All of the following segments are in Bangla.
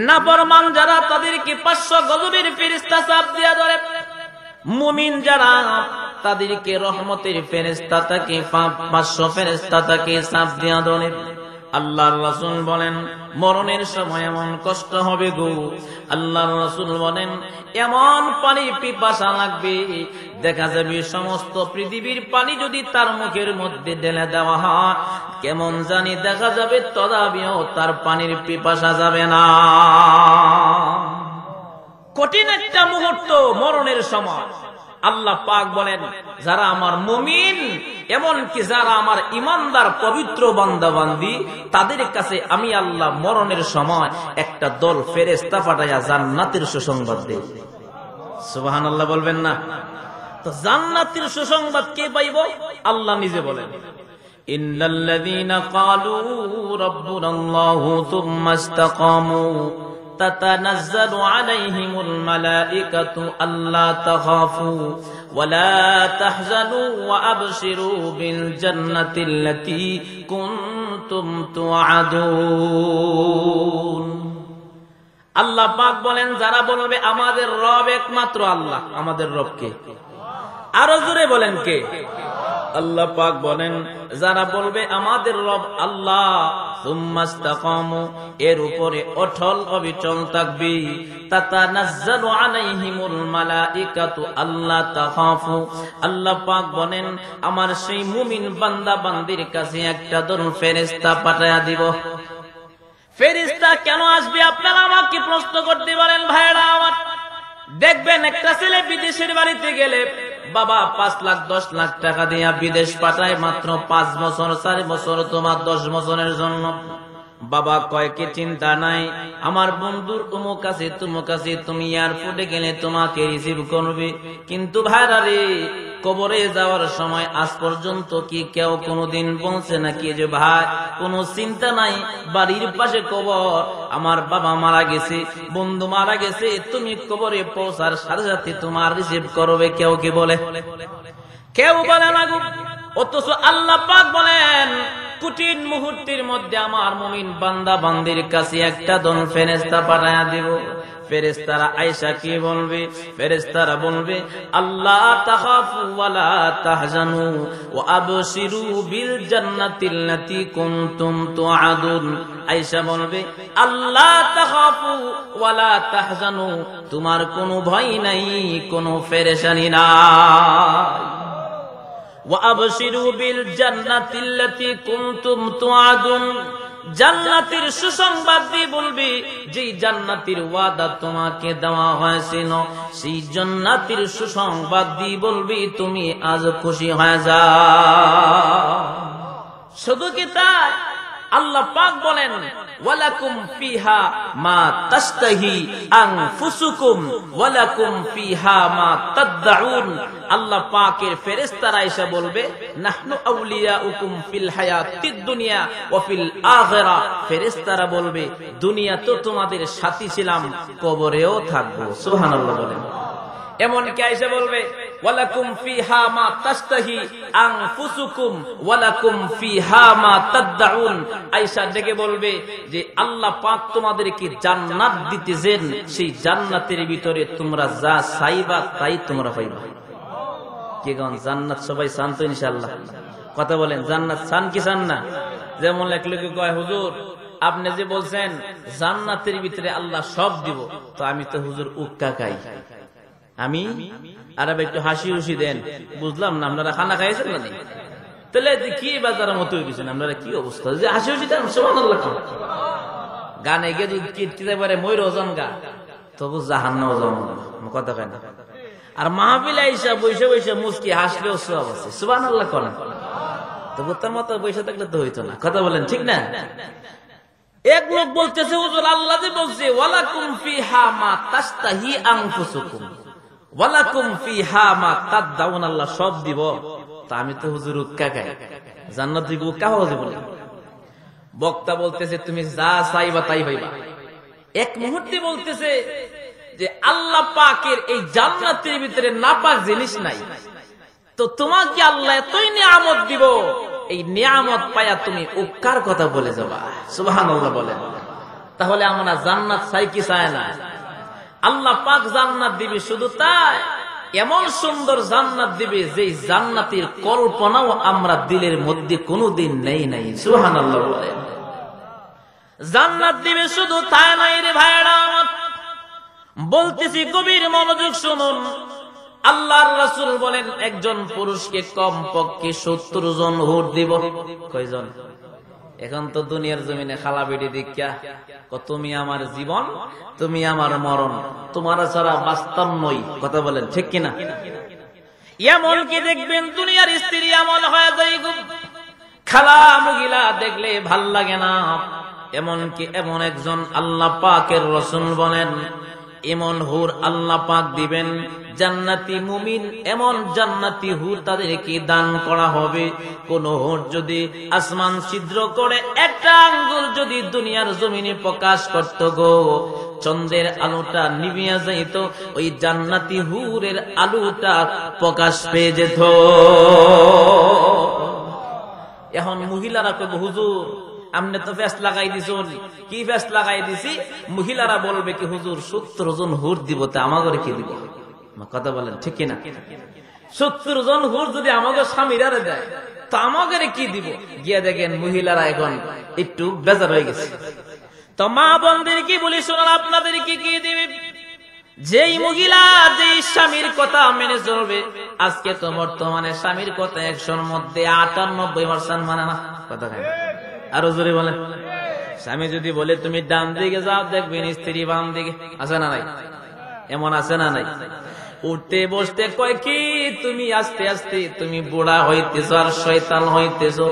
নাফরমান যারা তাদেরকে 500 গজবের ফেরেশতা চাপ দিয়া ধরে, মুমিন যারা তাদেরকে রহমতের ফেরেশতা থেকে 500 ফেরেশতা থেকে চাপ দিয়া ধরে। আল্লাহর রাসূল বলেন মরণের সময় এমন কষ্ট হবে গো, আল্লাহর রাসূল বলেন এমন পানি পিপাসা লাগবে, দেখা যাবে সমস্ত পৃথিবীর পানি যদি তার মুখের মধ্যে ঢেলে দেওয়া হয় কেমন জানি দেখা যাবে, তদাবিও তার পানির পিপাসা যাবে না। কঠিন একটা মুহূর্ত মরণের সময়। আল্লাহ পাক বলেন যারা আমার মুমিন, এমনকি যারা আমার ইমানদার পবিত্র বান্দা বান্দি, তাদের কাছে আমি আল্লাহ মরণের সময় একটা দল ফেরেশতা পাঠাইয়া জান্নাতের সুসংবাদ দেই। সুবহানাল্লাহ বলবেন না? তো জান্নাতের সুসংবাদ কে পাইব? আল্লাহ নিজে বলেন ইন্নাল্লাযীনা ক্বালু রাব্বুনাল্লাহু থুম্মা ইসতাকামু تتنزل عليهم الملائكة ألا تخافوا ولا تحزنوا وأبشروا بالجنة التي كنتم توعدون। আল্লাহ পাক বলেন যারা বলবে আমাদের রব একমাত্র আল্লাহ, আমাদের রব কে? আরো জোরে বলেন কে? আল্লাহ পাক বলেন যারা বলবে আমাদের রব আল্লাহ, সুম্মা ইসতাকামু, এর উপরে অটল অবিচল থাকবে, তাতানাজ্জালু আলাইহিমুল মালাইকাতু আল্লা তাখাফু, আল্লাহ পাক বলেন আমার সেই মুমিন বান্দা বান্দির কাছে একটা দল ফেরেশতা পাঠায়া দিব। ফেরেশতা কেন আসবে আপনারা আমাকে প্রশ্ন করতে পারেন ভাইরা আমার। দেখবেন একটা ছেলে বিদেশের বাড়িতে গেলে বাবা 5 লাখ 10 লাখ টাকা দিয়া বিদেশ পাঠায় মাত্র 5 বছর 4 বছর তোমার 10 বছরের জন্য। বাবা কয় কি চিন্তা নাই, আমার বন্ধুর অমুক আছে তুমুক আছে, তুমি এয়ারপোর্টে গেলে তোমাকে রিসিভ করবে। কিন্তু ভাইরা রে, কবরে যাওয়ার সময় আজ পর্যন্ত কি কেউ কোনোদিন বলছে নাকি যে ভাই কোনো চিন্তা নাই, বাড়ির পাশে কবর, আমার বাবা মারা গেছে, বন্ধু মারা গেছে, তুমি কবরে পৌঁছার সাথে সাথে তোমার রিসিভ করবে? কেউ কি বলে? কেউ বলে না গো। অথচ আল্লাহ পাক বলেন কঠিন মুহূর্তের মধ্যে আমার মুমিন বান্দা বান্দির কাছে একটা দল ফেরেশতা পাঠায়া দিব। ফেরেশতারা আয়েশা কি বলবে? ফেরেশতারা বলবে আল্লাহ তাখাফু ওয়ালা তাহজানু ওয়া আবশিরু বিল জান্নাতিল্লাতী কুনতুম তুআদুন। আয়েশা বলবে আল্লাহ তাখাফু ওয়ালা তাহজানু, তোমার কোনো ভয় নাই, কোনো পেরেশানি নাই। ওয়া আবশিরু বিল জান্নাতিল্লাতী কুনতুম তুআদুন, জান্নাতের সুসংবাদ দিয়ে বলবি যে জান্নাতের ওয়াদা তোমাকে দেওয়া হয়েছিল, সেই জান্নাতের সুসংবাদ দিয়ে বলবি তুমি আজ খুশি হয়ে যাও। শুধু কি তাই? আল্লাহ পাক বলেন ওয়ালাকুম ফিহা মা তাশতাহি আনফুসুকুম ওয়ালাকুম ফিহা মা তাদউন। আল্লাহ পাকের ফেরেশতারা এসে বলবে নাহনু আউলিয়াউকুম ফিল হায়াতিদ দুনিয়া ওয়া ফিল আখিরা। ফেরেশতারা বলবে দুনিয়া তো তোমাদের সাথী ছিলাম, কবরেও থাকবো। সুবহানাল্লাহ বলেন। এমন কি এসে বলবে ওয়ালাকুম ফিহা মা তাশতাহি আনফুসুকুম ওয়ালাকুম ফিহা মা তাদউন। আয়েশা ডেকে বলবে যে আল্লাহ পাক তোমাদেরকে জান্নাত দিতেছেন, সেই জান্নাতের ভিতরে তোমরা যা চাইবা তাই তোমরা পাইবা। কি গান জান্নাত সবাই চান তো ইনশাআল্লাহ? কথা বলেন জান্নাত চান কি চান না? যেমন এক লোকে কয় হুজুর আপনি যে বলছেন জান্নাতের ভিতরে আল্লাহ সব দিব, তো আমি তো হুজুর উক্কা খাই, আমি আর একটু হাসি হুসি দেন, বুঝলাম না আপনারা খানা খাইছেন না? তাহলে কি বাজারের মতো হয়ে গেছেন আপনারা? কি অবস্থা যে হাসি হুসি দেন? সুবহানাল্লাহ। গানে গিয়ে যদি কীর্তিতে পারে ময়ূর ওজন গা, তবু জাহান্নাম ওজন কথা কয় না। আর মাহফিলে আইসা বৈশা বৈশা মুস্কি হাসলেও সব আছে। সুবহানাল্লাহ করেন। তবু তার মতো বৈশা থাকলে তো হইতো না। কথা বলেন ঠিক না? এক লোক বলতেছে হুজুর আল্লাহ যে বলছে ওয়ালাকুম ফিহা মা তাশতাহি আনফুসুকুম ওয়ালাকুম ফিহা মা তাদউন, আল্লাহ সব দিব, তা আমি তো হুজুর উক্কা খাই, জান্নাত দিব উক্কা হওয়া যাবে না। বক্তা বলতেছে তুমি যা চাইবা তাই পাইবা। এক মুহূর্তে বলতেছে যে আল্লাহ পাকের এই জান্নাতের ভিতরে নাপাক জিনিস নাই, তো তোমাকে আল্লাহ এতই নিয়ামত দিব, এই নিয়ামত পায়া তুমি উক্কার কথা বলে যাবা। সুবহানাল্লাহ বলেন। তাহলে আমরা জান্নাত চাই কি চাই না? আল্লাহ পাক জান্নাত দিবে, শুধু তাই এমন সুন্দর জান্নাত দিবে যে জান্নাতের কল্পনাও আমরা দিলের মধ্যে কোনোদিন নেই নাই। সুবহানাল্লাহ বলেন। জান্নাত দিবে, শুধু তাই নাই রে ভাইরা আমার, বলতেছি গভীর মনোযোগ শুনুন। আল্লাহর রাসূল বলেন একজন পুরুষকে কমপক্ষে 70 জন হুর দিব। কয়জন? এখন তো দুনিয়ার জমিনে খালা বেটি দীক্ষা, তুমি আমার জীবন, তুমি আমার মরণ, তোমার ছাড়া বাস্তব নই। কথা বলেন ঠিক কিনা? এমনকি দেখবেন দুনিয়ার স্ত্রী এমন হয়ে যায়, খালা মহিলা দেখলে ভাল লাগে না। এমনকি এমন একজন আল্লাহ পাকের রাসূল বলেন এমন হুর আল্লাহ পাক দিবেন, জান্নাতি মুমিন এমন জান্নাতি হুর তাদেরকে দান করা হবে। কোন হুর যদি আসমান ছিদ্র করে একটা আঙ্গুল যদি দুনিয়ার জমিনে প্রকাশ করত গো, চন্দ্রের আলোটা নিভিয়া যাইত, ওই জান্নাতি হুরের আলোটা প্রকাশ পেয়ে যেত। এখন মহিলারা কইব হুজুর আমনে তো ফেস লাগাই দিছো, কি ফেস লাগাই দিছি? মহিলারা বলবে কি হুজুর 70 জন হুর দিব, তা আমাদের কি দিব? কথা বলেন ঠিক কিনা? 70 জন হুর যদি আমাদের স্বামীরা দেয় তো আমাদের কি দিব? গিয়ে দেখেন মহিলারা এখন একটু বেজার হয়ে গেছে। তো মা বোনদের কি বলি শোনান, আপনাদের কি কি দিবে? যেই মহিলা যেই স্বামীর কথা মেনে চলবে, আজকে তো বর্তমানে স্বামীর কথা 100-র মধ্যে 98% মানে না। কথা কেন? আরো জোরে বলেন। স্বামী যদি বলে তুমি ডান দিকে যাও, দেখবেন স্ত্রী বাম দিকে। আছে না নাই? এমন আছে না নাই? উঠতে বসতে কয় কি তুমি আস্তে আস্তে তুমি বুড়া হইতেছো আর শয়তান হইতেছো,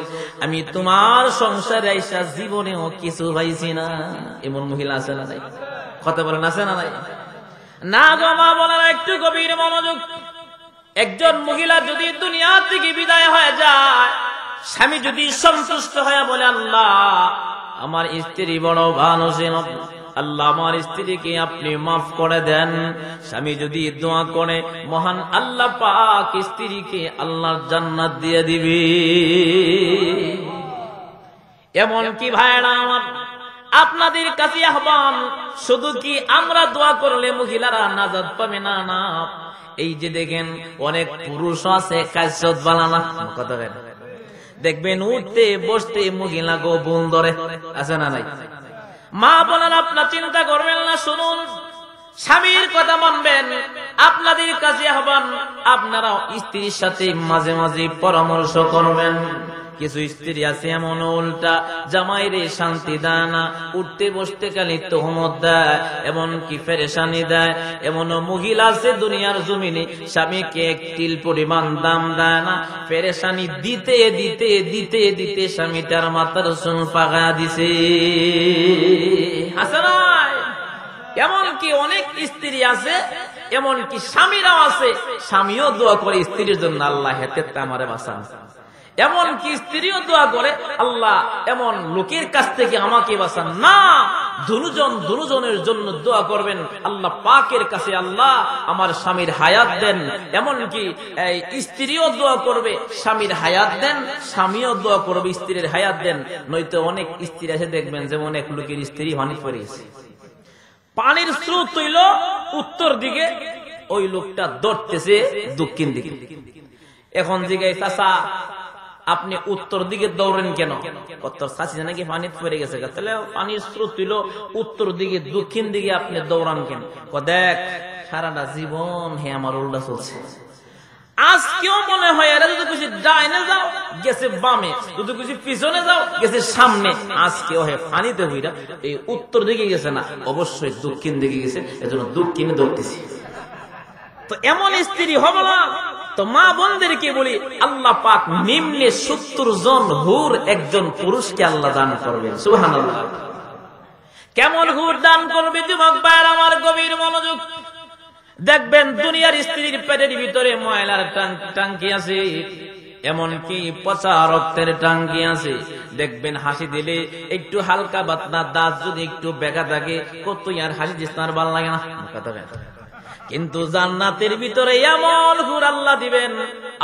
আমি তোমার সংসারে আইসা জীবনেও কিছু পাইছি না। এমন মহিলা আছে না নাই? কথা বলেন আছে না নাই? না গো মা বলেন, একটু গভীর মনোযোগ। একজন মহিলা যদি দুনিয়া থেকে বিদায় হয়ে যায়, স্বামী যদি সন্তুষ্ট হয়ে বলে আল্লাহ আমার স্ত্রী বড় ভালো ছিল, আল্লাহ আমার স্ত্রীকে আপনি মাফ করে দেন, স্বামী যদি দোয়া করে মহান আল্লাহ পাক স্ত্রীকে আল্লাহর জান্নাত দিয়ে দিবে। এমন কি ভাইরা আমার, আপনাদের কাছে আহ্বান, শুধু কি আমরা দোয়া করলে মহিলারা নাজাত পাবে না? না, এই যে দেখেন অনেক পুরুষ আছে কাজত বালানা। কথা বলেন, দেখবেন উঠতে বসতে মহিলা গো বোন ধরে। আছে না নাই? মা বলেন আপনার চিন্তা করবেন না, শুনুন, স্বামীর কথা মানবেন। আপনাদের কাছে আহ্বান, আপনারা স্ত্রীর সাথে মাঝে মাঝে পরামর্শ করবেন। কিছু স্ত্রী আছে এমন উল্টা, জামাইরে শান্তি দেয় না, উঠতে বসতে খালি তোহমত দেয়, এমনকি পেরেশানি দেয়। এমন মহিলা আছে দুনিয়ার জমিনে, স্বামীকে এক তিল পরিমাণ দাম দেয় না, পেরেশানি দিতে দিতে দিতে দিতে স্বামীটার মাথার চুল পাকা দিছে। আছে না? এমনকি অনেক স্ত্রী আছে, এমনকি স্বামীরাও আছে, স্বামীও দোয়া করে স্ত্রীর জন্য, আল্লাহ হেতে আমারে বাঁচান। এমনকি স্ত্রীও দোয়া করে আল্লাহ এমন লোকের কাছ থেকে আমাকে বাঁচান। না, দুজনের জন্য দোয়া করবেন আল্লাহ পাকের কাছে, আল্লাহ আমার স্বামীর হায়াত দেন। এমনকি স্ত্রীও দোয়া করবে স্বামীর হায়াত দেন, স্বামীও দোয়া করবে স্ত্রীর হায়াত দেন। নয়তো অনেক স্ত্রী আছে দেখবেন, যেমন এক লোকের স্ত্রী পানি পড়ে গেছে, পানির স্রোত হইল উত্তর দিকে, ওই লোকটা দৌড়তেছে দক্ষিণ দিকে। এখন জিজ্ঞাসা, চাচা আপনি উত্তর দিকে দৌড়েন কেন? উত্তর চাচি নাকি পানি পড়ে গেছে, তাহলে পানির স্রোত হইল উত্তর দিকে, দক্ষিণ দিকে আপনি দৌড়ান কেন? দেখ সারাটা জীবন হে আমার উল্টা চলছে, আজকেও মনে হয় এরা যদি কিছু ডাইনে যাও গেছে বামে, যদি কিছু পিছনে যাও গেছে সামনে, আজকেও হে পানিতে হইরা এই উত্তর দিকে গেছে না, অবশ্যই দক্ষিণ দিকে গেছে, এজন্য দক্ষিণে দৌড়তেছি। তো এমন স্ত্রী হবে না। তো মা বোনদেরকে বলি, আল্লাহ পাক নিম্নে 70 জন হুর একজন পুরুষকে আল্লাহ দান করবেন। সুবহানাল্লাহ। কেমন হুর দান করবে যুবক ভাইরা আমার, গভীর মনোযোগ। দেখবেন দুনিয়ার স্ত্রীর পেটের ভিতরে ময়লার টাঙ্কি আছে, এমনকি পচা রক্তের টাঙ্কি আছে। দেখবেন হাসি দিলে একটু হালকা বাতনা দাঁত যদি একটু বেঁকা থাকে, কত আর হাসি দিস না, ভালো লাগে না। কিন্তু জান্নাতের ভিতরে এমন হুর আল্লাহ দিবেন,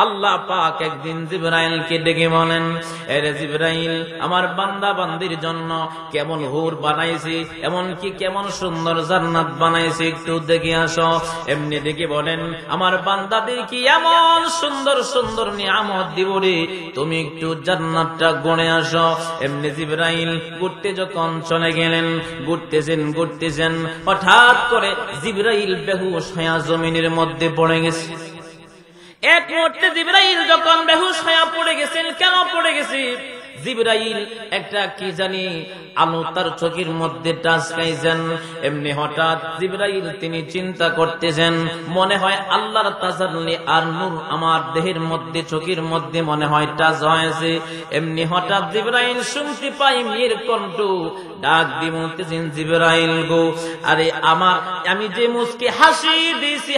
আল্লাহ পাক একদিন জিবরাইলকে ডেকে বলেন, এরে জিবরাইল, আমার বান্দা বান্দির জন্য কেমন হুর বানাইছি, এমন কি কেমন সুন্দর জান্নাত বানাইছি, একটু দেখে আসো। এমনি ডেকে বলেন, আমার বান্দাদের কি এমন সুন্দর সুন্দর নিয়ামত দিব রে, তুমি একটু জান্নাতটা গণে আসো। এমনি জিবরাইল ঘুরতে যখন চলে গেলেন, ঘুরতেছেন, হঠাৎ করে জিবরাইল বেহুশ হয়ে জমিনের মধ্যে পড়ে গেছে। এক মুহূর্তে জিবরাইল যখন বেহুশ হয়ে পড়ে গেছেন, কেন পড়ে গেছে? জিবরাইল একটা কি জানি আলো তার চোখের মধ্যে টাচ খাইছেন। এমনি হঠাৎ জিবরাইল তিনি চিন্তা করতেছেন, মনে হয় আল্লাহর তাজাল্লি আর নূর আমার দেহের মধ্যে চোখের মধ্যে মনে হয় টাচ হয়েছে। এমনি হঠাৎ জিবরাইল শুনতে পাই মেয়ের কণ্ঠ, ডাক দিয়ে বলতেছেন, জিবরাইল গো, আরে আমি যে মুচকে হাসি দিয়েছি,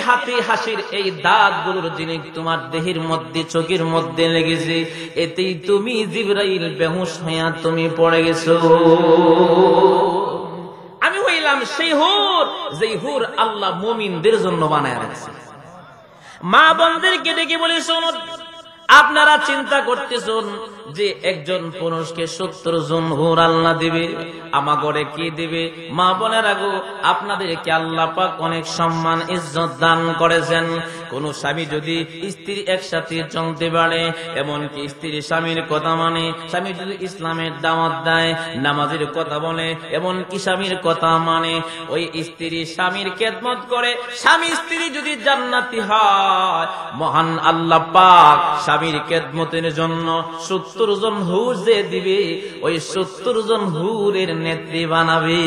হাসির এই দাগগুলোর জিনিস তোমার দেহের মধ্যে চোখের মধ্যে লেগেছে, এতেই তুমি জিবরাইল বেহুশ হইয়া তুমি পড়ে গেছো। আমি হইলাম সেই হুর, যেই হুর আল্লাহ মুমিনদের জন্য বানায় রাখছে। মা বোনদেরকে ডেকে বলি, শোনো, আপনারা চিন্তা করতেছেন যে একজন পুরুষকে 70 জন হুর আল্লাহ দিবে, আমাগরে কি দিবে? মা বোনেরা গো, আপনাদেরকে আল্লাহ পাক অনেক সম্মান ইজ্জত দান করেছেন। কোন স্বামী যদি স্ত্রী একসাথে চলতে পারে, এমনকি স্ত্রী স্বামীর কথা মানে, স্বামী যদি ইসলামের দাওয়াত দেয়, নামাজের কথা বলে, এমনকি স্বামীর কথা মানে, ওই স্ত্রী স্বামীর খেদমত করে, স্বামী স্ত্রী যদি জান্নাতি হয়, মহান আল্লাহ পাক স্বামীর খেদমতের জন্য 70 জন হুর যে দিবে, ওই 70 জন হুরের নেত্রী বানাবে।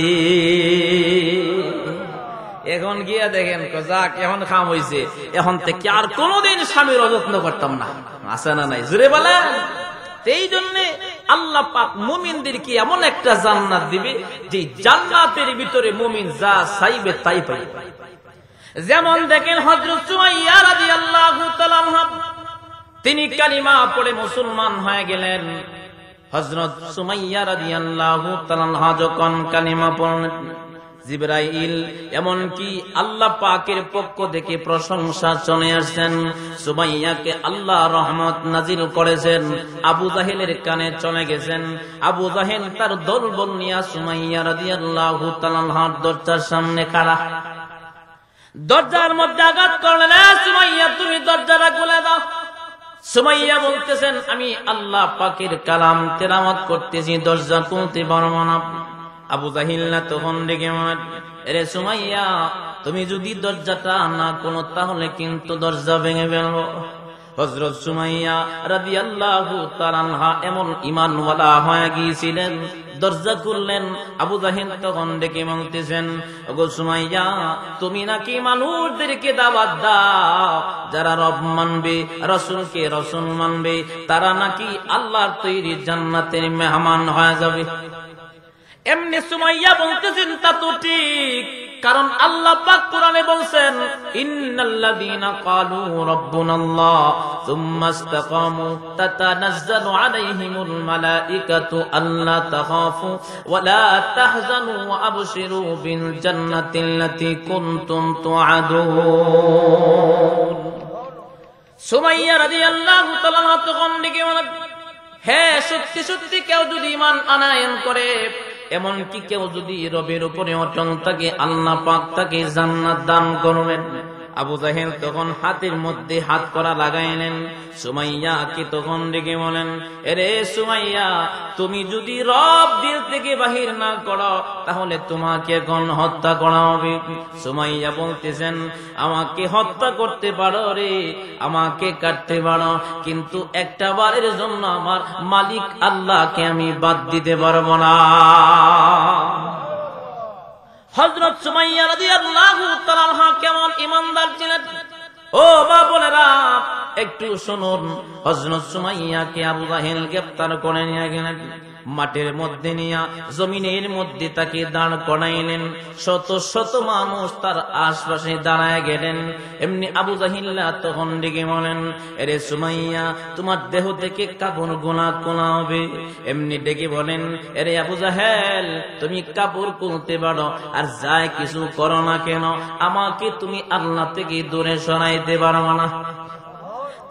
এখন গিয়া দেখেন, যাক এখন খাম হইছে, এখন থেকে আর কোনদিন স্বামীর অযত্ন করতাম না, আছে না নাই? জুড়ে বলেন। এই জন্য আল্লাহ পাক মুমিনদেরকে এমন একটা জান্নাত দিবে, যে জান্নাতের ভিতরে মুমিন যা চাইবে তাই পাইবে। যেমন দেখেন হযরত সুমাইয়া রাদিয়াল্লাহু তাআলা আনহা, তিনি কালিমা পড়ে মুসলমান হয়ে গেলেন। হযরত সুমাইয়া রাদিয়াল্লাহু তাআলা আনহা যখন কালিমা পড়লেন, জিবরাইল এমনকি আল্লাহ পাকের পক্ষ থেকে প্রশংসা চলে আসছেন, সুমাইয়াকে আল্লাহ রহমত নাজিল করেছেন। আবু জাহেলের কানে চলে গেছেন। আবু জাহেল তার দলবল নিয়ে সুমাইয়া রাদিয়াল্লাহু তাআলা আনহার দরজার সামনে খাড়া। দরজার মধ্যে আঘাত করলেন, সুমাইয়া তুমি দরজাটা খুলে দাও। সুমাইয়া বলতেছেন, আমি আল্লাহ পাকের কালাম তেলাওয়াত করতেছি, দরজা খুলতে পারবো না। আবু জাহিল না তখন ডেকে বলেন, এরে সুমাইয়া, তুমি যদি দরজাটা না খোলো তাহলে কিন্তু দরজা ভেঙে ফেলবো। হযরত সুমাইয়া রাদিয়াল্লাহু তাআলা আনহা এমন ঈমানওয়ালা হয়ে গিয়েছিলেন, দরজা খুললেন। আবু জাহিল তখন ডেকে বলতেছেন, ওগো সুমাইয়া, তুমি নাকি মানুষদেরকে দাওয়াত দাও, যারা রব মানবে, রাসূলকে রাসূল মানবে, তারা নাকি আল্লাহর তৈরি জান্নাতের মেহমান হয়ে যাবে। এমনি সুমাইয়া বলতেছেন, তা তো ঠিক, কারণ আল্লাহ পাক কোরআনে বলছেন, ইন্নাল্লাযীনা ক্বালু রাব্বুনাল্লাহ সুম্মা ইসতাকামু তাতানাজ্জালু আলাইহিমুল মালাঈকাতু আল্লা তাখাফু ওয়া লা তাহজানু ওয়া আবশিরু বিল জান্নাতিল্লাতী কুনতুম তুআদুন। সুমাইয়া রাদিয়াল্লাহু তাআলা তখন ডেকে বলেন, হ্যাঁ, সত্যি সত্যি কেউ যদি ঈমান আনয়ন করে, এমনকি কেউ যদি রবের উপরে অটল থাকে, আল্লাহ পাক তাকে জান্নাত দান করবেন। আবু জাহেল তখন হাতের মধ্যে হাত করা লাগাইলেন। সুমাইয়াকে তখন ডেকে বলেন, এরে সুমাইয়া, তুমি যদি রব দিল থেকে বাহির না করো, তাহলে তোমাকে এখন হত্যা করা হবে। সুমাইয়া বলতেছেন, আমাকে হত্যা করতে পারো রে, আমাকে কাটতে পারো, কিন্তু একটা বারের জন্য আমার মালিক আল্লাহকে আমি বাদ দিতে পারবো না। হযরত সুমাইয়া রাদিয়াল্লাহু তাআলা আনহা কেমন ঈমানদার ছিলেন। ও মা বোনেরা, একটু শুনুন। হযরত সুমাইয়াকে আবু জাহেল গ্রেফতার করে নিয়ে গেলেন, মাটির মধ্যে নিয়ে জমিনের মধ্যে তাকে দাঁড় করাইলেন। শত শত মানুষ তার আশপাশে দাঁড়ায় গেলেন। এমনি আবু জাহিল তখন ডেকে বলেন, এরে সুমাইয়া, তোমার দেহ থেকে কাপড় গোনা কোনা হবে। এমনি ডেকে বলেন, এরে আবু জাহেল, তুমি কাপড় খুলতে পারো, আর যাই কিছু করো না কেন, আমাকে তুমি আল্লাহ থেকে দূরে সরাইতে পারো না।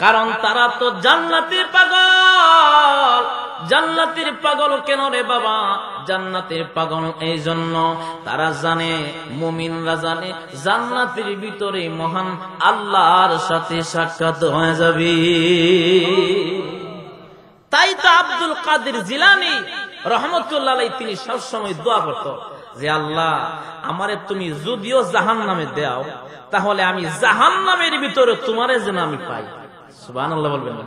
কারণ তারা তো জান্নাতের পাগল। জান্নাতের পাগল কেন রে বাবা? জান্নাতের পাগল এই জন্য তারা জানে, মুমিনরা জানে, জান্নাতের ভিতরে মহান আল্লাহর সাথে সাক্ষাৎ হয়ে যাবে। তাই তো আব্দুল কাদের জিলানী রহমতুল্লাহ আলাইহি তিনি সবসময় দোয়া করতো যে আল্লাহ আমারে তুমি যদিও জাহান্নামে দাও, তাহলে আমি জাহান্নামের ভিতরে তোমারে যেন আমি পাই। সুবহানাল্লাহ বলবেন না?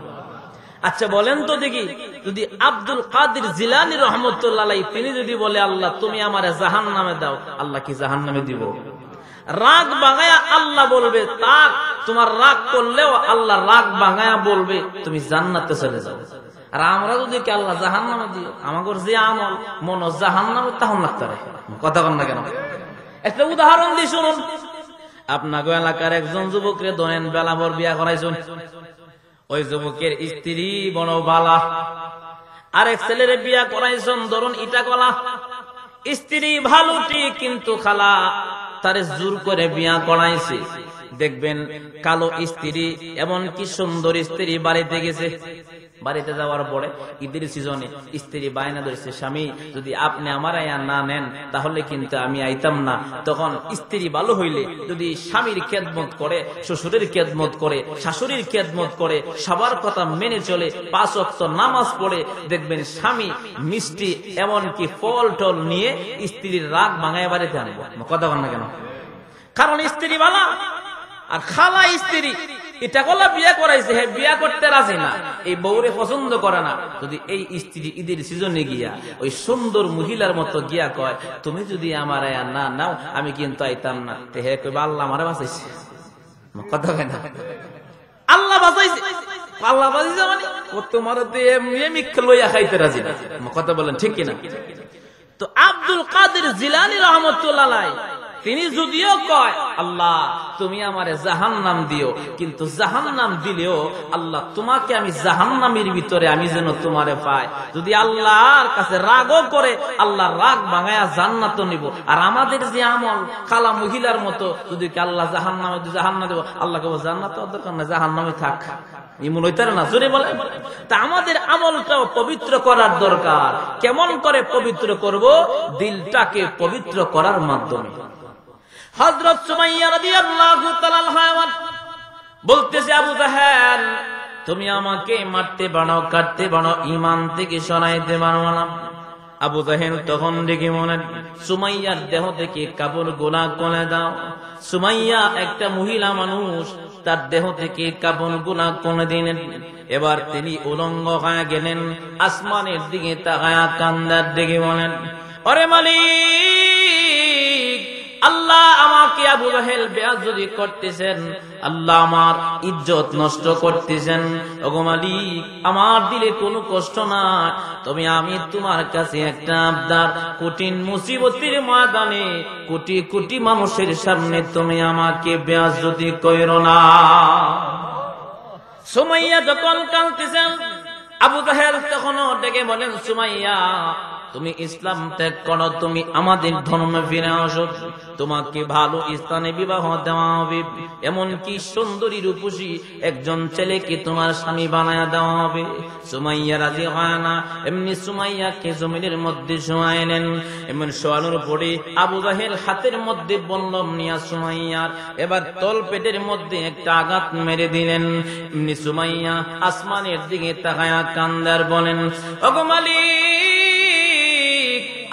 আচ্ছা বলেন তো দেখি, যদি আব্দুল কাদের জিলানী রহমতুল্লাহ আলাইহি তিনি যদি বলে আল্লাহ তুমি আমারে জাহান্নামে দাও, আল্লাহ কি জাহান্নামে দিব? রাগ ভাঙায়া আল্লাহ বলবে তাক, তোমার রাগ করলেও আল্লাহ রাগ ভাঙায়া বলবে তুমি জান্নাতে চলে যাও। আর আমরা যদি কি আল্লাহ জাহান্নামে দিও, আমাদের যে আমল মন জাহান্নামে তখন লাগতে পারে। কথা বল না কেন? একটা উদাহরণ দিয়ে শুনুন। আপনাকে এলাকার একজন যুবকরে ধরেন বেলাভর বিয়া করাইছেন, ওই যুবকের স্ত্রী বড় বালা, আরেক ছেলের বিয়া করাইছেন ধরুন ইটা কলা, স্ত্রী ভালো ঠিক কিন্তু খালা তারে জোর করে বিয়া করাইছে। দেখবেন কালো স্ত্রী, এমন কি সুন্দর স্ত্রী বাড়িতে গেছে, বাড়িতে যাওয়ার পরে ঈদের সিজনে স্ত্রী বায়না ধরেছে, স্বামী যদি আপনি আমার আয়া না নেন তাহলে কিন্তু আমি আইতাম না। তখন স্ত্রী ভালো হইলে যদি স্বামীর খেদমত করে, শ্বশুরের খেদমত করে, শাশুড়ির খেদমত করে, সবার কথা মেনে চলে, 5 ওয়াক্ত নামাজ পড়ে, দেখবেন স্বামী মিষ্টি এমনকি ফল টল নিয়ে স্ত্রীর রাগ ভাঙায় বাড়িতে আনবো। কথা বল না কেন? কারণ স্ত্রী ভালো। আর খালা স্ত্রী এটা কলা বিয়া করাইছে, হ্যাঁ বিয়া করতে রাজি না, এই বউরে পছন্দ করে না। যদি এই স্ত্রী ঈদের সিজনে গিয়া ওই সুন্দর মহিলার মতো গিয়া কয় তুমি যদি আমার আয়া না নাও আমি কিন্তু আইতাম না, হে কইবা আল্লাহ আমারে বাঁচাইছে। কথা কয় না? আল্লাহ বাঁচাইছে, আল্লাহ বাঁচাইছে মানে ও তোমার তো এমনি লইয়া খাইতে রাজি না। কথা বলেন ঠিক কিনা? তো আব্দুল কাদের জিলানী রহমতুল্লাহ আলাইহি তিনি যদিও কয় আল্লাহ তুমি আমারে জাহান্নাম দিও, কিন্তু জাহান্নাম দিলেও আল্লাহ তোমাকে আমি জাহান্নামের ভিতরে আমি যেন তোমারে পাই। যদি আল্লাহর কাছে রাগও করে আল্লাহ রাগ ভাঙায়া জান্নাত নিব। আর আমাদের যে আমল খালা মহিলার মতো, যদি আল্লাহ জাহান্নামে জাহান্নাম দেব, আল্লাহ কেবল জান্নাত দরকার না, জাহান্নামে থাক, ইমন হইতারে না। জোরে বলে। তা আমাদের আমলটাও পবিত্র করার দরকার। কেমন করে পবিত্র করব? দিলটাকে পবিত্র করার মাধ্যমে। হযরত সুমাইয়া রাদিয়াল্লাহু তাআলা আনহা বলতেছে, আবু জাহেল তুমি আমাকে মারতে বানাও, কাটতে বানাও, ঈমান থেকে সরাইতে পারো না। আবু জাহেল তখন দেখে মনে সুমাইয়ার দেহ থেকে কাপড় গোলা করে দাও। সুমাইয়া একটা মহিলা মানুষ, তার দেহ থেকে কাপড় গোলা করে দিলেন। এবার তিনি উলঙ্গ হয়ে গেলেন, আসমানের দিকে তাকায়া কান্দার দিকে বলেন, ওরে মালিক আল্লাহ আমাকে আবু জাহেল বেয়াজ্জতি করতেছেন, আল্লাহ আমার ইজ্জত নষ্ট করতেছেন। ওগো মালিক আমার দিলে কোনো কষ্ট না, তবে আমি তোমার কাছে একটা আবদার, কঠিন মুসিবতের ময়দানে কোটি কোটি মানুষের সামনে তুমি আমাকে বেয়াজ্জতি কইরো না। সুমাইয়া যখন কাঁদতেছেন, আবু জাহেল তখনও ডেকে বলেন, সুমাইয়া তুমি ইসলাম ত্যাগ করো, তুমি আমাদের ধর্মে ফিরে আসো, তোমাকে ভালো স্থানে বিবাহ দেওয়া হবে, এমনকি সুন্দরী রূপসী একজন ছেলেকে তোমার স্বামী বানায়া দেওয়া হবে। সুমাইয়া রাজি হয় না। এমনি সুমাইয়াকে জমিনের মধ্যে শোয়াইলেন। এমন শোয়ানোর পরে আবু জাহেল হাতের মধ্যে বল্লম নিয়া সুমাইয়ার এবার তল পেটের মধ্যে একটা আঘাত মেরে দিলেন। এমনি সুমাইয়া আসমানের দিকে তাকায়া কান্দার বলেন, ওগো মালিক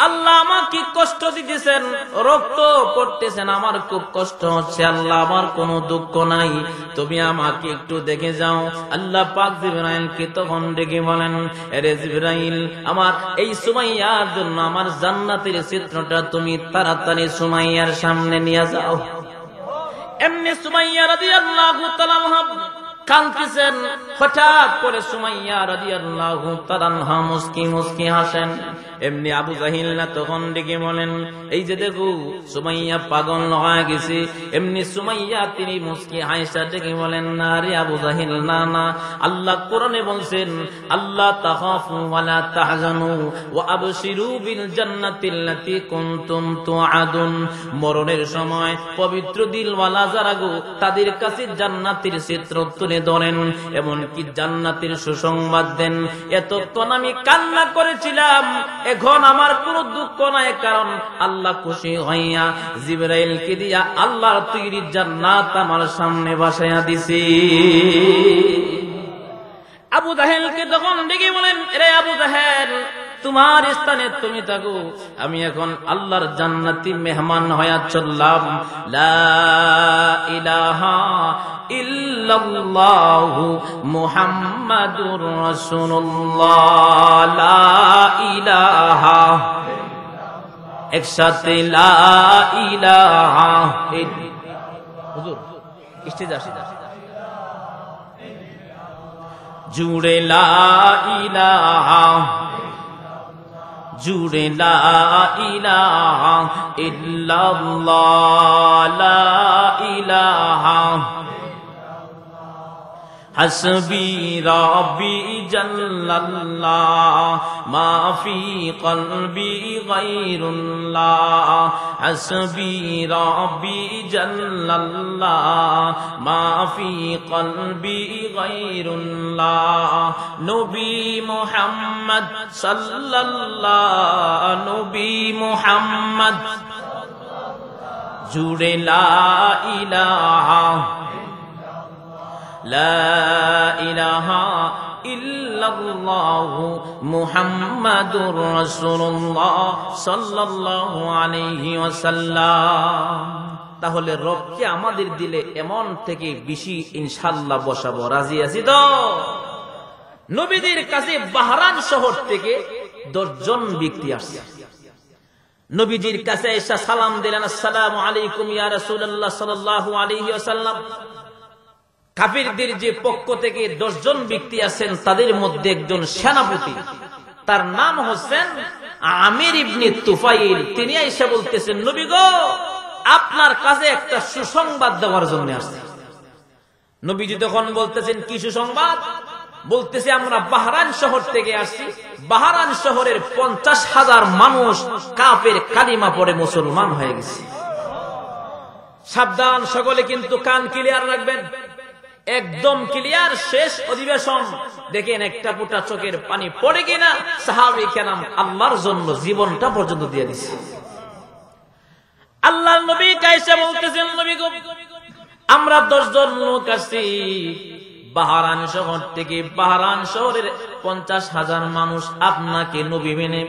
আল্লাহ আমাকে কষ্ট দিতেছেন, রক্ত পড়তেছেন, আমার খুব কষ্ট হচ্ছে, আল্লাহ আমার কোনো দুঃখ নাই, তুমি আমাকে একটু দেখে যাও। আল্লাহ পাক জিবরাইলকে তখন ডেকে বলেন, আরে জিবরাইল আমার এই সুমাইয়ার জন্য আমার জান্নাতের চিত্রটা তুমি তাড়াতাড়ি সুমাইয়ার সামনে নিয়ে যাও। এমনি সুমাইয়া রাদিয়াল্লাহু তাআলা কাঁদতেছেন। হঠাৎ করে সুমাইয়া রাদিয়াল্লাহু তাআলা আনহা মুস্কি মুস্কি হাসেন। এমনি আবু জাহিল না তখন ডেকে বলেন, এই যে দেখো সুমাইয়া পাগল হয়ে গেছে। এমনি সুমাইয়া তিনি মুস্কি হাসা ডেকে বলেন, না রে আবু জাহিল, না না, আল্লাহ কোরআনে বলছেন, আল্লাহ তাখাফু ওয়ালা তাহজানু ওয়া আবশিরু বিল জান্নাতিল্লাতী কুনতুম তুআদুন। মরণের সময় পবিত্র দিলওয়ালা যারা গো, তাদের কাছে জান্নাতের চিত্র তুলে তুলে ধরেন, এমনকি জান্নাতের সুসংবাদ দেন। এতক্ষণ আমি কান্না করেছিলাম, এখন আমার কোনো দুঃখ নাই, কারণ আল্লাহ খুশি হইয়া জিবরাইলকে দিয়া আল্লাহর তৈরি জান্নাত আমার সামনে বসাইয়া দিছি। আবু জাহেলকে তখন ডেকে বলেন, রে আবু জাহেল, তোমার স্থানে তুমি থাকো, আমি এখন আল্লাহর জান্নাতি মেহমান হয়ে চললাম। লা ইলাহা ইল্লাল্লাহু মুহাম্মাদুর রাসূলুল্লাহ, লা ইলাহা, একসাথে লা ইলাহা। হুজুর স্টেজে আসি, জুড়ে লা ইলাহা, জুড়ে লা ইলাহা ইল্লাল্লাহ, লা ইলাহা। হাসবি রাব্বি জাল্লাল্লাহ, মা ফি কলবি গায়রুল্লাহ। হাসবি রাব্বি জাল্লাল্লাহ, মা ফি কলবি গায়রুল্লাহ। নবী মুহাম্মদ সাল্লাল্লাহ, নবী মুহাম্মদ, জুড়ে লা ইলাহা, লা ইলাহা ইল্লাল্লাহু মুহাম্মাদুর রাসূলুল্লাহ সাল্লাল্লাহু আলাইহি ওয়াসাল্লাম। তাহলে রবকে আমাদের দিলে এমন থেকে বেশি ইনশাআল্লাহ বসাবো, রাজি আছি তো? নবীদের কাছে বাহরান শহর থেকে 10 জন ব্যক্তি আসছে। নবীজির কাছে এসে সালাম দিলেন, আসসালামু আলাইকুম ইয়া রাসূলুল্লাহ সাল্লাল্লাহু আলাইহি ওয়াসাল্লাম। কাফিরদের যে পক্ষ থেকে 10 জন ব্যক্তি আছেন, তাদের মধ্যে একজন সেনাপতি, তার নাম হচ্ছেন আমির ইবনে তুফাইল। তিনি এসে বলতেছেন, নবী গো, আপনার কাছে একটা সুসংবাদ দেওয়ার জন্য আসছে। নবীজি তখন বলতেছেন, কি সুসংবাদ? বলতেছে, আমরা বাহরান শহর থেকে আসছি। বাহরান শহরের 50,000 মানুষ কাফের কালিমা পড়ে মুসলমান হয়ে গেছে। সাবধান, সকলে কিন্তু কান ক্লিয়ার রাখবেন, একদম ক্লিয়ার। শেষ অধিবেশন, দেখেন একটা ফোঁটা চোখের পানি পড়ে কিনা। সাহাবী কেরাম আল্লাহর জন্য জীবনটা পর্যন্ত দিয়ে দিচ্ছে। আল্লাহর নবী কাইসা বলতেছেন, নবী গো, আমরা 10 জন লোক আসছি বাহরান শহর থেকে। বাহরান শহরের 50,000 মানুষ আপনাকে নবী মেনে,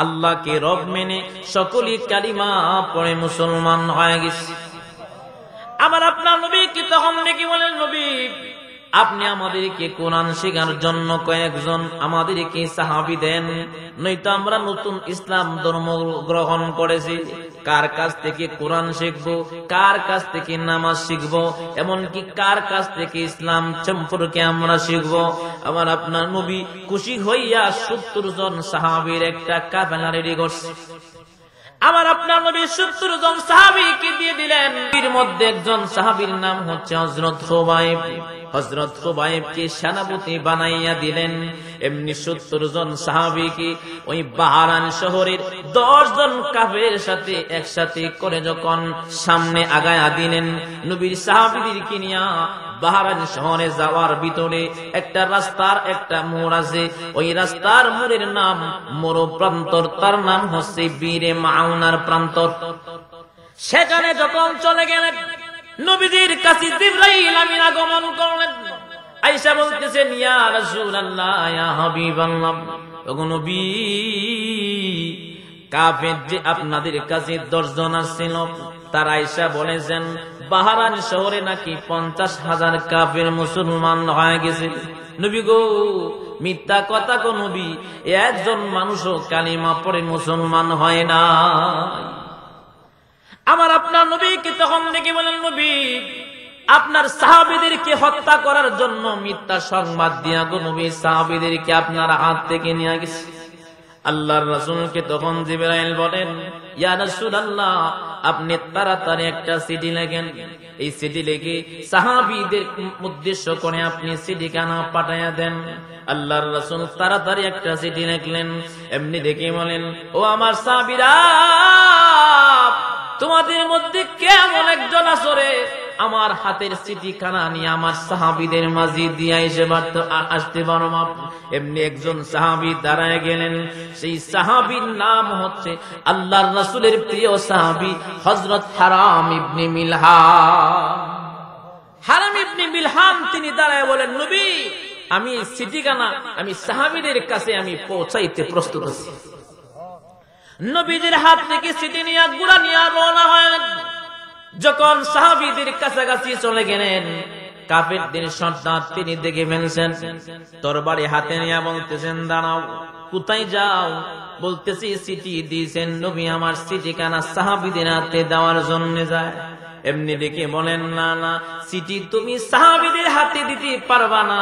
আল্লাহকে রব মেনে সকলেই কালিমা পড়ে মুসলমান হয়ে গেছে। আবার আপনার নবী কি তখন নাকি বলেন, নবী আপনি আমাদেরকে কোরআন শেখার জন্য কয়েকজন আমাদেরকে সাহাবী দেন, নয়তো আমরা নতুন ইসলাম ধর্ম গ্রহণ করেছি। কার কাছ থেকে কোরআন শিখবো, কার কাছ থেকে নামাজ শিখবো, এমনকি কার কাছ থেকে ইসলাম সম্পর্কে আমরা শিখবো। আবার আপনার নবী খুশি হইয়া 70 জন সাহাবীর একটা কাফেলা রেডি করছে। আবার আপনার নবী 70 জন সাহাবীকে দিয়ে দিলেন। এর মধ্যে একজন সাহাবীর নাম হচ্ছে হযরত খুবাইব। হযরত খুবাইবকে সেনাপতি বানাইয়া দিলেন। এমনি 70 জন সাহাবীকে ওই বাহরান শহরের 10 জন কাফের সাথে একসাথে করে যখন সামনে আগায়া দিলেন, নবীর সাহাবীদেরকে নিয়া বাহরান শহরে যাওয়ার ভিতরে একটা রাস্তার একটা মোড় আছে। ওই রাস্তার মোড়ের নাম মোড় প্রান্তর, তার নাম হচ্ছে বীরে মাউনার প্রান্তর। সেখানে যখন চলে গেলেন, নবীজির কাছে জিবরাইল আমিন আগমন করলেন। আয়েশা বলতেছেন, ইয়া রাসূলুল্লাহ, ইয়া হাবিবাল্লাহ, ওগো নবী, কাফের যে আপনাদের কাছে 10 জন আসছিল, তারা আয়েশা বলেছেন বাহরান শহরে নাকি 50,000 কাফের মুসলমান হয়ে গেছে। নবী গো, মিথ্যা কথা গো নবী, একজন মানুষও কালিমা পড়ে মুসলমান হয় না। আমার আপনার নবীকে তখন ডেকে বলেন, নবী আপনার সাহাবীদেরকে হত্যা করার জন্য মিথ্যা সংবাদ দিয়া গো নবী সাহাবীদেরকে আপনার হাত থেকে নিয়ে গেছে। আল্লাহর রাসূলকে তখন জিবরাইল বলেন, ইয়া রাসূলুল্লাহ, আপনি তাড়াতাড়ি একটা চিঠি লেখেন। এই চিঠি লিখে সাহাবীদের উদ্দেশ্য করে আপনি চিঠিখানা পাঠাইয়া দেন। আল্লাহর রাসূল তাড়াতাড়ি একটা চিঠি লিখলেন। এমনি দেখে বলেন, ও আমার সাহাবীরা, তোমাদের মধ্যে কেমন একজন আসরে আমার হাতের চিঠিখানা নিয়ে আমার সাহাবীদের মাঝে দিয়ে আসতে পারো। এমনি একজন সাহাবী দাঁড়ায় গেলেন। সেই সাহাবীর নাম হচ্ছে আল্লাহর রাসূলের প্রিয় সাহাবী হযরত হারাম ইবনে মিলহান। হারাম ইবনে মিলহান তিনি দাঁড়ায় বলেন, নবী আমি চিঠিখানা আমি সাহাবীদের কাছে আমি পৌঁছাইতে প্রস্তুত আছি। নবীজির হাত থেকে চিঠি নিয়ে গুড়া নিয়ে রওনা হয়। যখন সাহাবীদের কাছাকাছি চলে গেলেন, কাফেরদের সর্দার তিনি দেখে ফেলছেন, তরবারি হাতে নিয়ে বলতেছেন, দাঁড়াও, কোথায় যাও? বলতেছি চিঠি দিয়েছেন নবী, আমার চিঠিখানা সাহাবীদের হাতে দেওয়ার জন্য যায়। এমনি দেখে বলেন, না না, চিঠি তুমি সাহাবীদের হাতে দিতে পারবা না,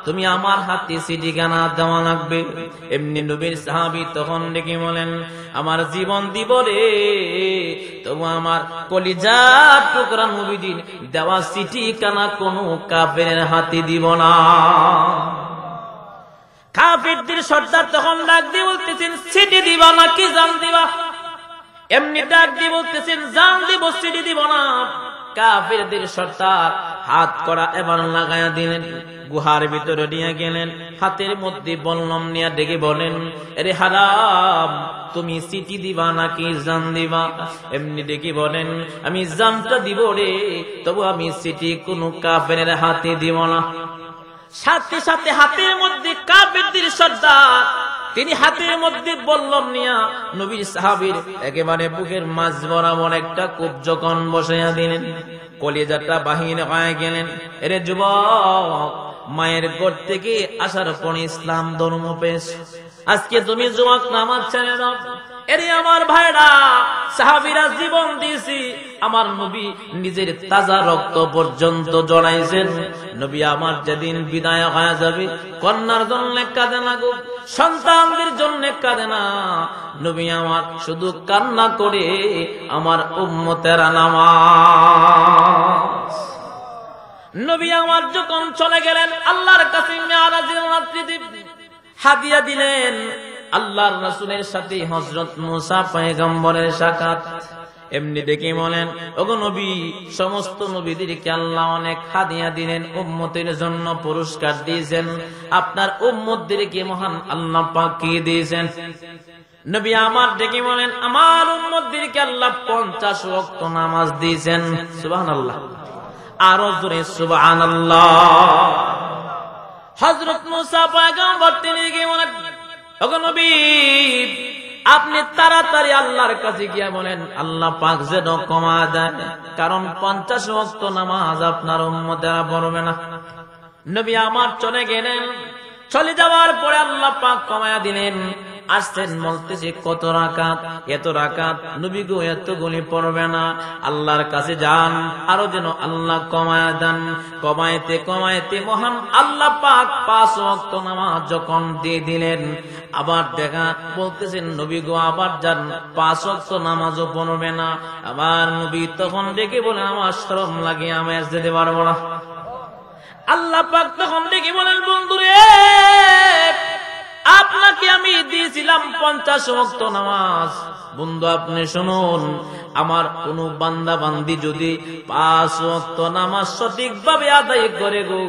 তুমি আমার হাতে চিঠিখানা দেওয়া লাগবে। এমনি নবীর সাহাবী তখন দেখে বলেন, আমার জীবন দিব রে, তবু আমার কলিজার টুকরা নবীজির দেওয়া চিঠিখানা কোনো কাফেরের হাতে দিব না। কাফেরদের সর্দার তখন ডাক দিয়ে বলতেছেন, চিঠি দিবা নাকি জান দিবা? এমনি ডাক দিয়ে বলতেছেন, জান দিব, চিঠি দিব না। কাফেরদের সর্দার হাত করা এবার লাগায়া দিলেন, গুহার ভিতরে নিয়ে গেলেন, হাতের মধ্যে বল্লম নিয়ে ডেকে বলেন, আরে হারাম, তুমি চিঠি দিবা নাকি জান দিবা? এমনি ডেকে বলেন, আমি জানটা দিব রে, তবু আমি চিঠি কোনো কাফেরের হাতে দিব না। সাথে সাথে হাতের মধ্যে কাফেরদের সর্দার তিনি হাতের মধ্যে বল্লম নিয়া নবীর সাহাবীর একেবারে বুকের মাঝ বরাবর একটা কূপ যখন বসাইয়া দিলেন, কলিজাটা বাহির হয়ে গেলেন। এরে যুবক, মায়ের ঘর থেকে আসার পর ইসলাম ধর্ম পেশ, আজকে তুমি যুবক নামাজ ছেড়ে দাও। এরে আমার ভাইরা, সাহাবীরা জীবন দিয়েছি, আমার নবী নিজের তাজা রক্ত পর্যন্ত জড়াইছেন। নবী আমার যেদিন বিদায় হয়ে যাবে, কন্যার জন্য কাঁদে না গো, সন্তানদের জন্য কাঁদে না, নবী আমার শুধু কান্না করে আমার উম্মতেরা নামাজ। নবী আমার যখন চলে গেলেন, আল্লাহর কাছে মেরাজের রাত্রিতে হাদিয়া দিলেন। আল্লাহর রাসূলের সাথে হযরত মুসা পয়গম্বরের সাক্ষাৎ। এমনি দেখে বলেন, ওগো নবী, সমস্ত নবীদেরকে আল্লাহ অনেক হাদিয়া দিলেন, উম্মতের জন্য পুরস্কার দিয়েছেন, আপনার উম্মতদেরকে মহান আল্লাহ পাক কি দিয়েছেন? নবী আমার ডেকে বলেন, আমার উম্মতদেরকে আল্লাহ 50 ওয়াক্ত নামাজ দিয়েছেন। সুবহানাল্লাহ, আরো জোরে সুবহানাল্লাহ। হযরত মুসা পয়গম্বর তিনি বলেন, ওগো নবী, আপনি তাড়াতাড়ি আল্লাহর কাছে গিয়া বলেন আল্লাহ পাক যেন কমা দেন, কারণ 50 ওয়াক্ত নামাজ আপনার উম্মতেরা পড়বে না। নবী আমার চলে গেলেন, চলে যাওয়ার পরে আল্লাহ পাক কমায়া দিলেন। আসছেন, বলতেছে কত রাকাত? এত রাকাত। নবী গো, এতগুলি পড়বে না, আল্লাহর কাছে যান, আরো যেন আল্লাহ কমায়া দেন। কমাইতে কমাইতে মহান আল্লাহ পাক 5 ওয়াক্ত নামাজ যখন দিয়ে দিলেন, আবার দেখা বলতেছেন, নবী গো আবার যান, 5 ওয়াক্ত নামাজও পড়বে না। আবার নবী তখন ডেকে বলে, আমার শরম লাগে, আমি আজ যেতে পারবো না। আল্লাহ পাক তখন ডেকে বলেন, বন্ধুরে, আপনাকে আমি দিয়েছিলাম 50 ওয়াক্ত নামাজ, বন্ধু আপনি শুনুন, আমার কোন বান্দা বান্দি যদি 5 ওয়াক্ত নামাজ সঠিকভাবে আদায় করে গো,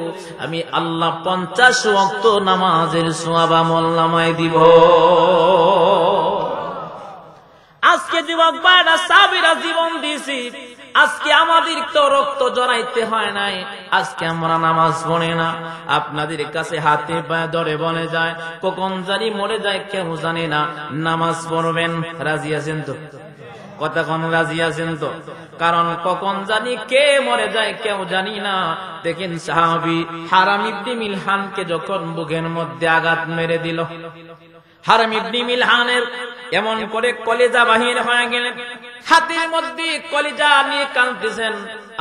আমি আল্লাহ 50 ওয়াক্ত নামাজের সওয়াব আমলনামায় দিব। আজকে যুবক ভাইরা, সাহাবীরা জীবন দিয়েছি, আজকে আমাদের তো রক্ত জড়াইতে হয় নাই, আজকে আমরা নামাজ পড়ি না। আপনাদের কাছে হাতে পায়ে ধরে বলে যায়, কখন জানি মরে যায় কেউ জানি না, নামাজ পড়বেন, রাজি আছেন তো? কথা কোন রাজি আছেন তো? কারণ কখন জানি কে মরে যায় কেউ জানি না। দেখেন সাহাবী হারাম ইবনে মিলহানকে যখন বুকের মধ্যে আঘাত মেরে দিল, হারাম ইবনে মিলহানের এমন করে কলিজা বাহির হয়ে গেলেন, হাতের মধ্যে কলিজা নিয়ে কাঁদতেছেন,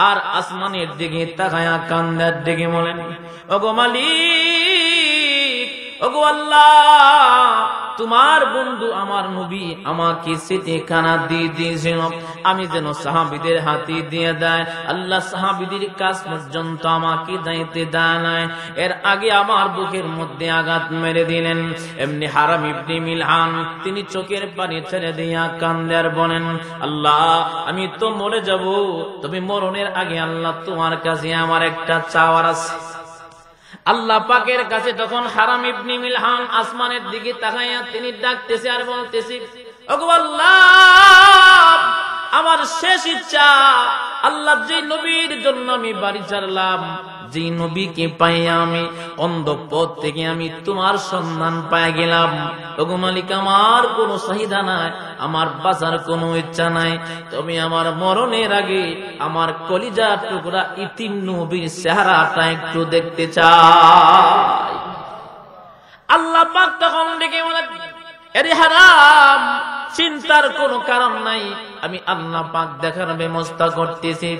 আর আসমানের দিকে তাকায়া কান্দার দিকে বলেন, ওগো মালিক, ওগো আল্লাহ, তোমার বন্ধু আমার নবী আমাকে সিটিখানা দিয়ে দিয়েছিল, আমি যেন সাহাবীদের হাতে দিয়ে দেয়। আল্লাহ সাহাবীদের কাছ পর্যন্ত আমাকে দাইতে দেয় নাই। এর আগে আমার বুকের মধ্যে আঘাত মেরে দিলেন। এমনি হারাম ইবনে মিলহান তিনি চোখের পানি ছেড়ে দিয়া কান্দে আর বলেন, আল্লাহ আমি তো মরে যাব, তবে মরণের আগে আল্লাহ তোমার কাছে আমার একটা চাওয়ার আছে। আল্লাহ পাকের কাছে তখন হারাম ইবনে মিলহান আসমানের দিকে তাকাইয়া তিনি ডাকতেছে আর বলতেছে, ওগো আল্লাহ আমার শেষ ইচ্ছা, আল্লাহ যে নবীর জন্য আমি বাড়ি ছাড়লাম, যে নবীকে পাইয়া আমি অন্ধপথ থেকে আমি তোমার সন্ধান পাই গেলাম, ওগো মালিক আমার কোনো চাহিদা নাই, আমার বাঁচার কোনো ইচ্ছা নাই, তবে আমার মরণের আগে আমার কলিজার টুকরা ইতিম নবীর চেহারাটা একটু দেখতে চাই। আল্লাহ পাক তখন ডেকে বলেন, আরে হারাম চিন্তার কোনো কারণ নাই, আমি আল্লাহ পাক দেখার ব্যবস্থা করতেছি।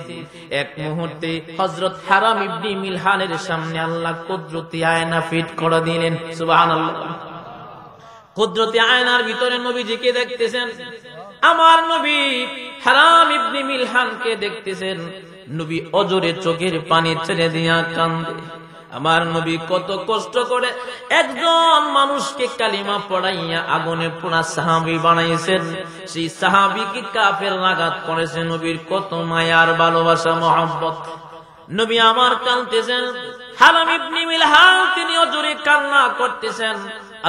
এক মুহূর্তে হযরত হারাম ইবনে মিলহানের সামনে আল্লাহ কুদরতি আয়না ফিট করে দিলেন। সুবহানাল্লাহ। কুদরতি আয়নার ভিতরে নবীজিকে দেখতেছেন, আমার নবী হারাম ইবনে মিলহানকে দেখতেছেন। নবী অজরে চোখের পানি ছেড়ে দিয়া কান্দে। আমার নবী কত কষ্ট করে একজন মানুষকে কালিমা পড়াইয়া আগুনে পোড়া সাহাবী বানাইছেন। সেই সাহাবীকে কাফের আঘাত করেছে। নবীর কত মায়ার ভালোবাসা মহব্বত। নবী আমার কাঁদতেছেন, হারাম ইবনে মিলহান তিনি অজরে কান্না করতেছেন।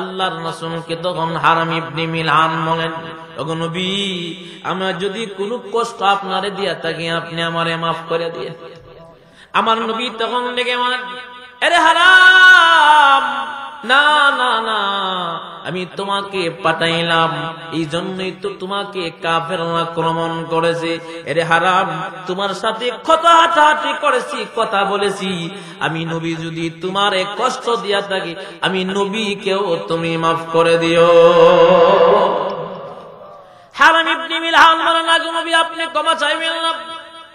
আল্লাহর রাসূলকে তখন হারাম ইবনে মিলহান বলেন, ওগো নবী আমরা যদি কোনো কষ্ট আপনারে দিয়া থাকি আপনি আমারে মাফ করে দিয়ে। আমার নবী তখন ডেকে বলেন, আরে হারাম না না না, আমি তোমাকে পাঠাইলাম এই জন্যই তো তোমাকে কাফেররা আক্রমণ করেছে। আরে হারাম তোমার সাথে কথা হাঁটাহাঁটি করেছি, কথা বলেছি, আমি নবী যদি তোমারে কষ্ট দিয়া থাকি আমি নবীকেও তুমি মাফ করে দিও। হারাম ইবনে মিলহান বলেন, আগো নবী আপনি ক্ষমা চাইবেন না।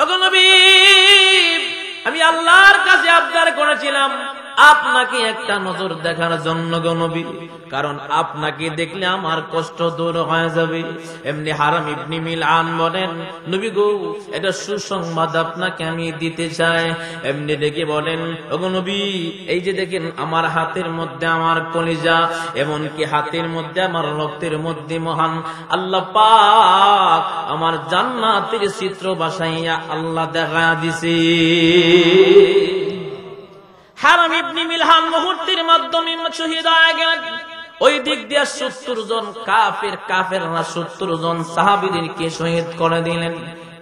ওগো নবী আমি আল্লাহর কাছে আবদার করেছিলাম আপনাকে একটা নজর দেখার জন্য গো নবী, কারণ আপনাকে দেখলে আমার কষ্ট দূর হয়ে যাবে। এমনি হারাম ইবনে মিলহান বলেন, নবী গো এটা সুসংবাদ আপনাকে আমি দিতে চাই। এমনি ডেকে বলেন, ওগো নবী এই যে দেখেন আমার হাতের মধ্যে আমার কলিজা, এমনকি হাতের মধ্যে আমার রক্তের মধ্যে মহান আল্লাহ পাক আমার জান্নাতের চিত্র বাসাইয়া আল্লাহ দেখা দিছে। হারাম ইবনে মিলহান মুহূর্তের মাধ্যমে শহীদ হয়ে গেলেন। ওই দিক দিয়ে 70 জন কাফেররা 70 জন সাহাবীদেরকে শহীদ করে দিলেন।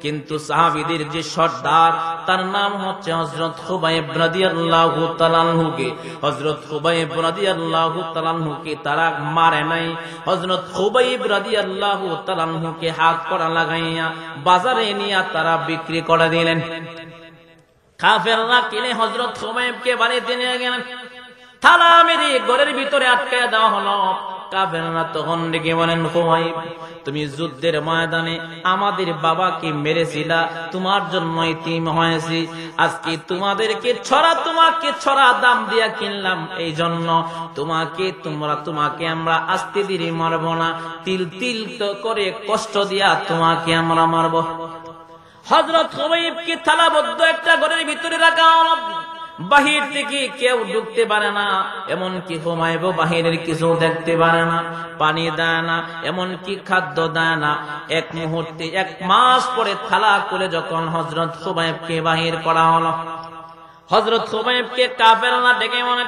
কিন্তু সাহাবীদের যে সর্দার তার নাম হচ্ছে হযরত খুবাইব রাদিয়াল্লাহু তাআলা আনহুকে, হযরত খুবাইব রাদিয়াল্লাহু তাআলা আনহুকে তারা মারে নাই। হযরত খুবাইব রাদিয়াল্লাহু তাআলা আনহুকে হাত করা লাগাইয়া বাজারে নিয়ে তারা বিক্রি করে দিলেন। কাফেররা কিনে হযরত খুবাইবকে বাড়িতে নিয়ে গেলেন, থালা মেরে ঘরের ভিতরে আটকায় দেওয়া হলো। কাফেররা তখন ডেকে বলেন, খুবাইব তুমি যুদ্ধের ময়দানে আমাদের বাবাকে মেরেছিলা, তোমার জন্য ইতিম হয়েছি, আজকে তোমাকে ছড়া দাম দিয়া কিনলাম, এই জন্য তোমাকে আমরা আস্তে ধীরে মারব না, তিল তিল তো করে কষ্ট দিয়া তোমাকে আমরা মারব। হযরত খুবাইবকে থালাবদ্ধ একটা ঘরের ভিতরে রাখা হলো। বাহির থেকে কেউ ঢুকতে পারে না, এমনকি খুবাইব বাহিরের কিছু দেখতে পারে না, পানি দেয় না, এমনকি খাদ্য দেয় না। এক মুহূর্তে 1 মাস পরে থালা খুলে যখন হযরত খুবাইবকে বাহির করা হলো, হযরত খুবাইবকে কাফেররা ডেকে বলে,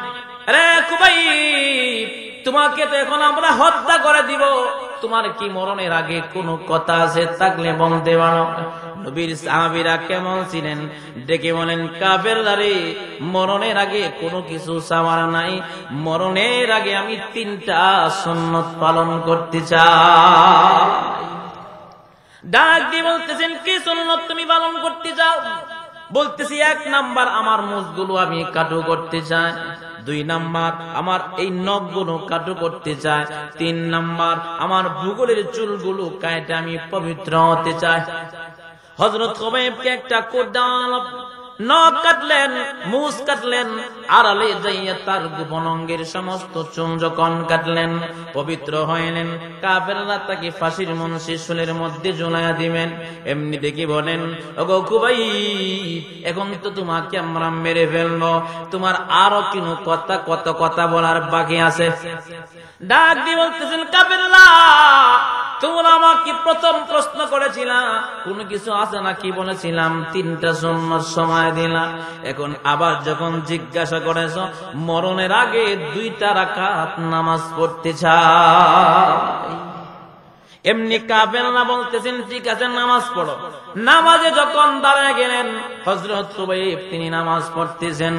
আরে খুবাইব তোমাকে তো এখন আমরা হত্যা করে দিব, তোমার কি মরণের আগে কোনো কথা আছে থাকলে বলতে পারো। নবীর সাহাবীরা কেমন ছিলেন, ডেকে বলেন, কাফেররা রে মরণের আগে কোনো কিছু চাওয়ার নাই, মরণের আগে আমি 3টা সুন্নাত পালন করতে চাই। ডাক দিয়ে বলতেছেন, কি সুন্নাত তুমি পালন করতে চাও? বলতেছি 1 নাম্বার আমার মুখগুলো আমি কাটু করতে চাই, 2 নাম্বার আমার এই নখগুলো কাটু করতে চাই, 3 নাম্বার আমার ভূগোলের চুলগুলো কাটে আমি পবিত্র হতে চাই। হযরত খুবাইবকে একটা কোট দেওয়া হলো। নখ কাটলেন, মুছ কাটলেন, আড়ালে যাইয়া তার গোপন অঙ্গের সমস্ত চুল যখন কাটলেন, পবিত্র হইলেন। কাফেররা তাকে ফাঁসির মুন্সি শুলের মধ্যে ঝুলাইয়া দিবেন। এমনি দেখি বলেন, ওগো খুবাইব, এখন তো তোমাকে আমরা মেরে ফেলবো, তোমার আরো কিনো কত কথা বলার বাকি আছে। ডাক দিয়ে বলতেছেন, কাফেররা, তোমরা আমাকে প্রথম প্রশ্ন করেছিলা কোন কিছু আছে নাকি, বলেছিলাম 3টা সুন্নত সময় দিলা। এখন আবার যখন জিজ্ঞাসা করেছ, মরণের আগে 2টা রাকাত নামাজ পড়তে চাই। এমনি কাফেররা বলতেছেন, ঠিক আছে নামাজ পড়ো। নামাজে যখন দাঁড়ায় গেলেন, হযরত সুবাইব তিনি নামাজ পড়তেছেন,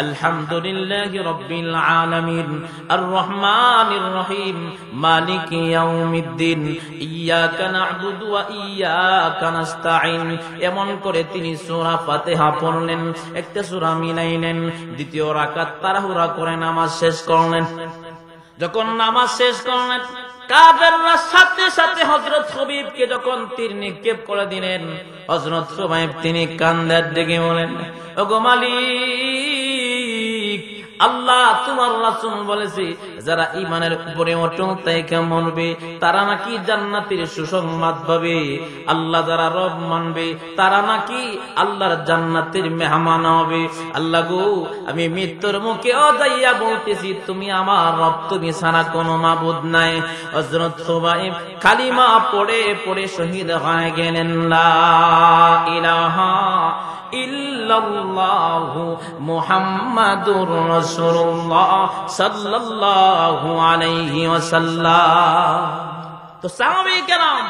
আলহামদুলিল্লাহি রাব্বিল আলামিন আর রহমানির রহিম মালিকি ইয়াউমিদ্দিন ইয়্যাকা না'বুদু ওয়া ইয়্যাকা নাস্তাঈন। এমন করে তিনি সূরা ফাতিহা পড়লেন, একটা সূরা মিলাইলেন, দ্বিতীয় রাকাত তাড়াহুড়া করে নামাজ শেষ করলেন। যখন নামাজ শেষ করলেন, কাফেররা সাথে সাথে হযরত সুবাইবকে যখন তীর নিক্ষেপ করে দিলেন, হযরত সুবাইব তিনি কান্দার ডেকে বলেন, ওগো মালিক, আল্লাহ তোমার রাসূল বলেছে যারা ঈমানের উপরে অটল থেকে মরবে তারা নাকি জান্নাতের সুসংবাদ পাবে। আল্লাহ যারা রব মানবে তারা নাকি আল্লাহর জান্নাতের মেহমান হবে। আল্লাহ গো, আমি মৃত্যুর মুখে অদাইয়া বলতেছি তুমি আমার রব, তুমি ছাড়া কোনো মাবুদ নাই। হযরত সুবাইব কালিমা পড়ে পড়ে শহীদ হয়ে গেলেন, লা ইলাহা ইল্লাল্লাহু মুহাম্মাদুর রাসূলুল্লাহ সাল্লাল্লাহু আলাইহি ওয়াসাল্লাম। তো সাহাবায়ে কেরাম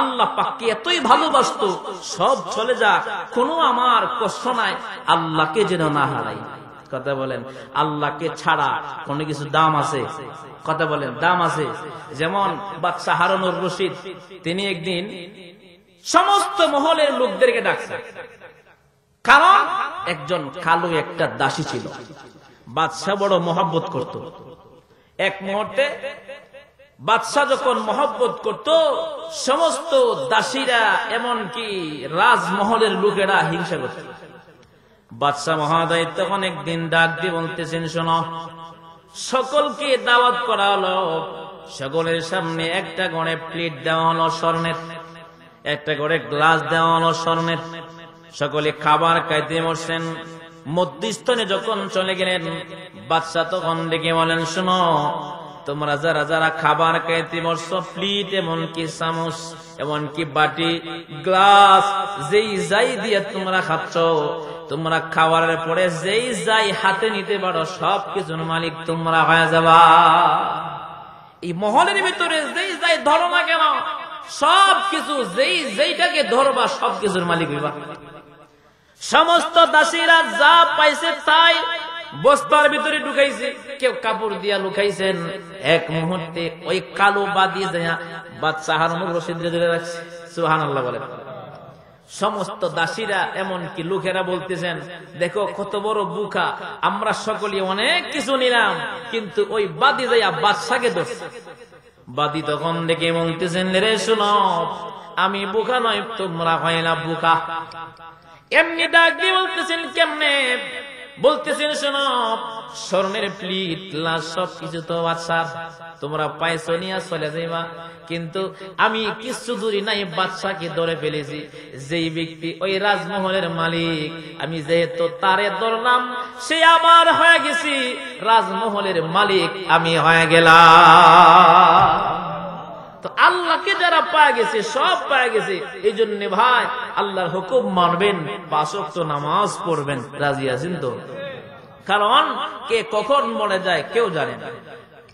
আল্লাহ পাককে এতই ভালোবাসতো, সব চলে যাক, কোনো আমার কষ্ট নাই, আল্লাহকে যেন না হারাই। কথা বলেন, আল্লাহকে ছাড়া কোনো কিছু দাম আছে? কথা বলেন, দাম আছে? যেমন বাদশা হারুনুর রশিদ, তিনি একদিন সমস্ত মহলের লোকদেরকে ডাকছেন, কারণ একজন কালো একটা দাসী ছিল, বাদশা বড় মহব্বত করত। এক মুহূর্তে বাদশা যখন মহব্বত করত, সমস্ত দাসীরা এমনকি রাজমহলের লোকেরা হিংসা করত। বাদশা মহোদয় তখন একদিন ডাক দিয়ে বলতেছেন, শোনো, সকলকে দাওয়াত করা হলো, সকলের সামনে একটা করে প্লেট দেওয়া হলো স্বর্ণের, একটা করে গ্লাস দেওয়া হলো স্বর্ণের, সকলে খাবার খাইতে বসছেন। মধ্যস্থনে যখন চলে গেলেন, বাদশা তখন ডেকে বলেন, শোনো, তোমরা যারা যারা খাবার খাইতে বসছো, প্লেট এমনকি চামচ এমনকি বাটি গ্লাস যেই যাই দিয়ে তোমরা খাচ্ছ, তোমরা খাওয়ার পরে যেই যাই হাতে নিতে পারো সব কিছুর মালিক তোমরা হয়ে যাবা। এই মহলের ভিতরে যেই যাই ধরো না কেন, সব কিছু যেই যেইটাকে ধরবা সব কিছুর মালিক হইবা। সমস্ত দাসীরা যা পাইছে তাই বস্তার ভিতরে ঢুকাইছে, কেউ কাপড় দিয়া লুকাইছেন। এক মুহূর্তে ওই কালো বাদি যায় বাদশা হারুনুর রশিদ ধরে রাখছে। সুবহানাল্লাহ বলেন। সমস্ত দাসীরা এমনকি লোকেরা বলতেছেন, দেখো কত বড় বুকা, আমরা সকলে অনেক কিছু নিলাম, কিন্তু ওই বাদি যাইয়া বাদশাকে ধরছে। বাদি তখন ডেকে বলতেছেন, রে শোনো, আমি বুকা নয়, তোমরা হইলা বুকা। এমনি ডাক দিয়ে বলতেছেন, কেমনে? বলতেছেন, শোনো, স্বর্ণের প্লেট গ্লাস সবকিছু তো বাদশা, তোমরা পাইছো নিয়ে চলে যাইবা, কিন্তু আমি কিছু দূরে নাই বাদশাকে ধরে ফেলেছি। যেই ব্যক্তি ওই রাজমহলের মালিক, আমি যেহেতু তারে ধরলাম, সে আমার হয়ে গেছি রাজমহলের মালিক, আমি হয়ে গেলাম। তো আল্লাহকে যারা পায় গেছে সব পায় গেছে। এই জন্য ভাই, আল্লাহর হুকুম মানবেন, 5 ওয়াক্ত নামাজ পড়বেন, রাজি আছেন তো? কারণ কে কখন মরে যায় কেউ জানে না।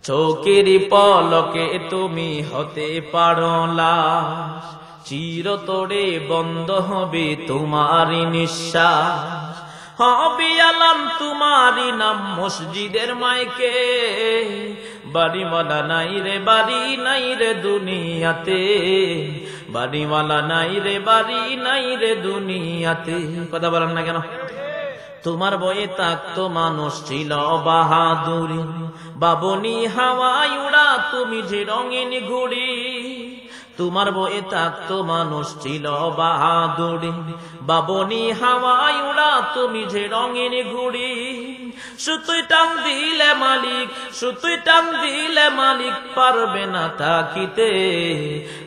চোখের পলকে তুমি হতে পারো লাশ, চিরতরে বন্ধ হবে তোমারই নিঃশ্বাস, হবে আলাম তোমারই নাম মসজিদের মাইকে, বাড়িওয়ালা নাই রে বাড়ি নাই রে দুনিয়াতে, বাড়িওয়ালা নাই রে বাড়ি নাই রে দুনিয়াতে। কথা বলেন না কেন? তোমার বয়ে থাকতো মানুষ ছিল বাহাদুরি, বাবনি হাওয়ায় উড়া তুমি যে রঙিন ঘুড়ি, তোমার বয়ে থাকতো মানুষ ছিল বাহাদুরি, বাবনি হাওয়ায় উড়া তুমি যে রঙের ঘুড়ি। সুতুই টান দিলে মালিক, সুতুই টান দিলে মালিক পারবে না থাকিতে,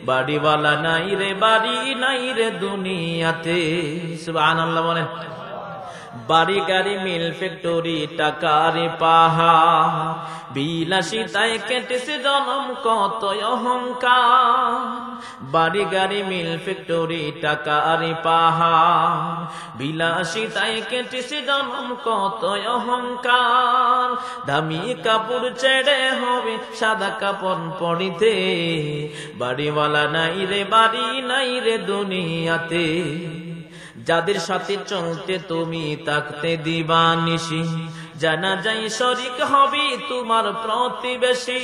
বাড়িওয়ালা নাই রে বাড়ি নাই রে দুনিয়াতে। সুবহানাল্লাহ বলেন। বাড়ি গাড়ি মিল ফ্যাক্টরি টাকার পাহাড়, বিলাসিতায় কেটেছে জনম কত অহংকার। বাড়ি গাড়ি মিল ফ্যাক্টরি টাকার পাহাড়, বিলাসিতায় কেটেছে জনম কত অহংকার। দামি কাপড় ছেড়ে হবে সাদা কাপড় পরিতে, বাড়িওয়ালা নাই রে বাড়ি নাই রে দুনিয়াতে। যাদের সাথে চলতে তুমি থাকতে দিবানিশি, জানা যাই শরিক হবে তোমার প্রতিবেশী।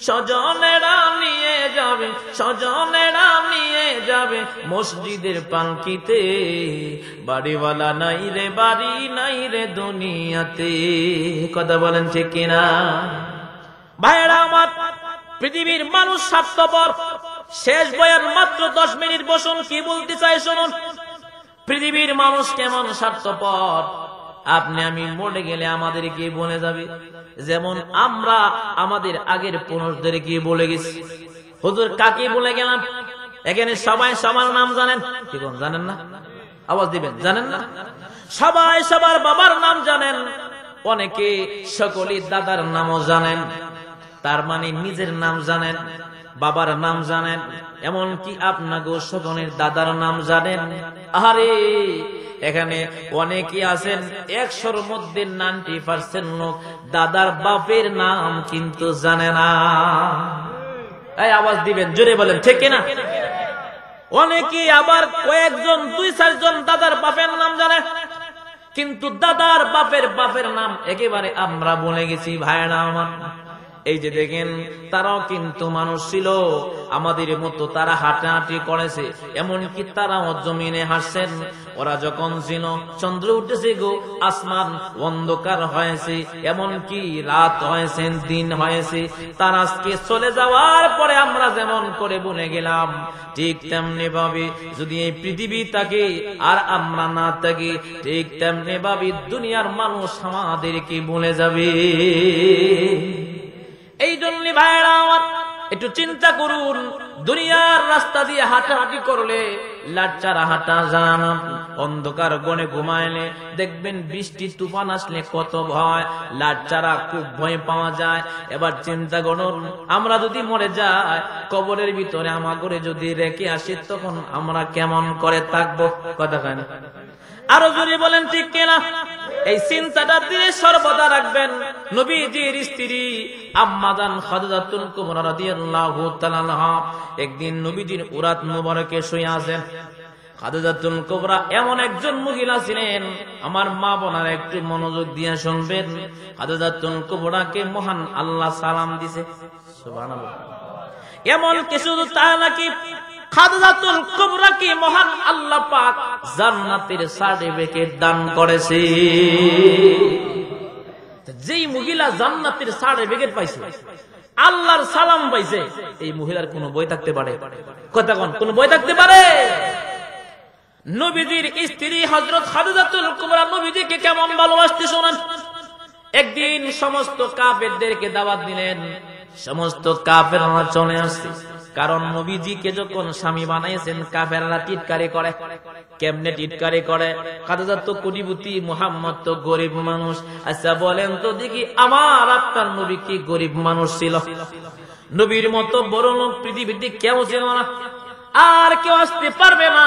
স্বজনেরা নিয়ে যাবে, স্বজনেরা নিয়ে যাবে মসজিদের পালকিতে, বাড়িওয়ালা নাই রে বাড়ি নাই রে দুনিয়াতে। কথা বলেন ঠিক কিনা ভাইরা আমার? পৃথিবীর মানুষ স্বার্থপর। শেষ বয়ান মাত্র 10 মিনিট বসুন, কি বলতে চাই শুনুন। পৃথিবীর মানুষ কেমন স্বার্থপর, আপনি আমি মরে গেলে আমাদের কি বলে যাবে? যেমন আমরা আমাদের আগের পুরুষদের কি বলে গেছি। হুজুর কাকে বলে গেলাম? এখানে সবাই সবার নাম জানেন কি? জানেন না? আওয়াজ দিবেন। জানেন না? সবাই সবার বাবার নাম জানেন, অনেকে সকলে দাদার নামও জানেন। তার মানে নিজের নাম জানেন, বাবার নাম জানেন, এমনকি আপনাকে সকলের দাদার নাম জানেন। আরে এখানে অনেকে আছেন 100-র মধ্যে 90% লোক দাদার বাপের নাম কিন্তু জানে না। এই আওয়াজ দিবেন, জোরে বলেন ঠিক কিনা? অনেকে আবার কয়েকজন 2-4 জন দাদার বাপের নাম জানে, কিন্তু দাদার বাপের নাম একেবারে আমরা বলে গেছি। ভাইরা আমার, এই যে দেখেন তারাও কিন্তু মানুষ ছিল, আমাদের মতো তারা হাঁটাহাঁটি করেছে, এমনকি তারাও জমিনে হাসছেন। ওরা যখন ছিল চন্দ্র উঠেছে গো, আসমান অন্ধকার হয়েছে, এমনকি রাত হয়েছে, দিন হয়েছে। তার আজকে চলে যাওয়ার পরে আমরা যেমন করে বলে গেলাম, ঠিক তেমনি ভাবে যদি এই পৃথিবী থাকে আর আমরা না থাকি, ঠিক তেমনি ভাবে দুনিয়ার মানুষ আমাদেরকে ভুলে যাবে। এই জন্য ভাইরা আমার একটু চিন্তা করুন, দুনিয়ার রাস্তা দিয়ে হাঁটাহাঁটি করলে লাচ্চারা হাঁটা যান, অন্ধকার গনে ঘুমাইলে দেখবেন বৃষ্টি তুফান আসলে কত ভয়, লাচ্চারা খুব ভয় পাওয়া যায়। এবার চিন্তা করুন, আমরা যদি মরে যাই, কবরের ভিতরে আমাগরে যদি রেখে আসি, তখন আমরা কেমন করে থাকবো? কথা কেন? আরো জোরে বলেন ঠিক কিনা? এই চিন্তাটা দিলে সর্বদা রাখবেন। নবীজির স্ত্রী আম্মা জান খাদিজাতুল কুবরা রাদিয়াল্লাহু তাআলা আনহা একদিন নবীজির উরাত মুবারকে শুয়ে আছেন। খাদিজাতুল কুবরা এমন একজন মহিলা ছিলেন, আমার মা বোনেরা একটু মনোযোগ দিয়ে শুনবেন। খাদিজাতুল কুবরাকে মহান আল্লাহ সালাম দিয়েছে, সুবহানাল্লাহ। এমন কিছু তা নাকি খাদিজাতুল কুবরা কি মহান আল্লাহ পাক জান্নাতের সার্টিফিকেট দান করেছে। যেই মহিলা জান্নাতের সার্টিফিকেট পাইছে, আল্লাহর সালাম পাইছে, এই মহিলার কোনো বই থাকতে পারে? কথা কোন কোন বই থাকতে পারে? নবীজির স্ত্রী হযরত খাদিজাতুল কুবরা নবীজিকে কেমন ভালোবাসতে শোনেন। একদিন সমস্ত কাফেরদেরকে দাওয়াত দিলেন, সমস্ত কাফেররা চলে আসছে। কারণ নবীজিকে যখন স্বামী বানাইছেন, কাফেররা টিটকারি করে। কেমনে টিটকারি করে? খাদিজা তো কোটিপতি, মুহাম্মদ তো গরিব মানুষ। আচ্ছা বলেন তো দেখি, আমার আপনার নবী কি গরিব মানুষ ছিল? নবীর মতো বড় লোক পৃথিবীতে কেউ ছিল না, আর কেউ আসতে পারবে না।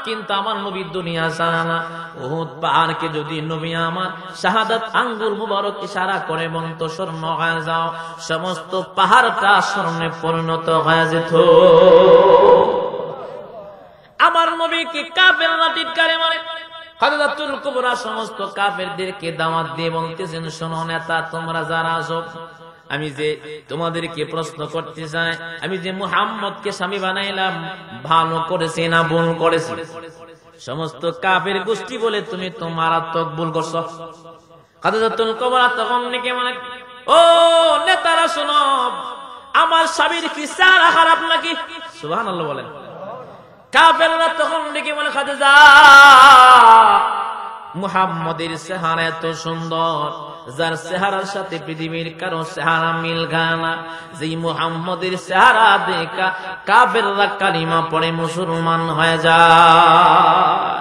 কিন্তু আমার নবী দুনিয়া জানা না। উহুদ পাহাড়কে যদি নবী আমার শাহাদাত আঙ্গুল মুবারক ইশারা করে বলতো স্বর্ণ হয়ে যাও, সমস্ত পাহাড়টা স্বর্ণে পরিণত হয়ে যেত। আমার নবী কি কাফেররা টিটকারি মারে? খাদিজাতুল কুবরা সমস্ত কাফেরদেরকে দাওয়াত দিয়ে বলতেছেন, শোনো নেতা, তোমরা যারা আছো, আমি যে তোমাদেরকে প্রশ্ন করতে চাই, আমি যে মুহাম্মদকে স্বামী বানাইলাম, ভালো করেছি না ভুল করেছি? সমস্ত কাফের গোষ্ঠী বলে তুমি তো মারাত্মক ভুল করছো। খাদিজাতুল কুবরা তখন নাকি মানে, ও নেতারা শোনো, আমার স্বামীর কি চেহারা খারাপ নাকি? সুবহানাল্লাহ বলেন। কাফেররা তখন ডেকে বলে, খাদিজা, মুহাম্মদের চেহারা এত সুন্দর, যার চেহারার সাথে পৃথিবীর কারো চেহারা মিল খায় না। যেই মুহাম্মদের চেহারা দেখা কাফেররা কালিমা পড়ে মুসলমান হয়ে যায়।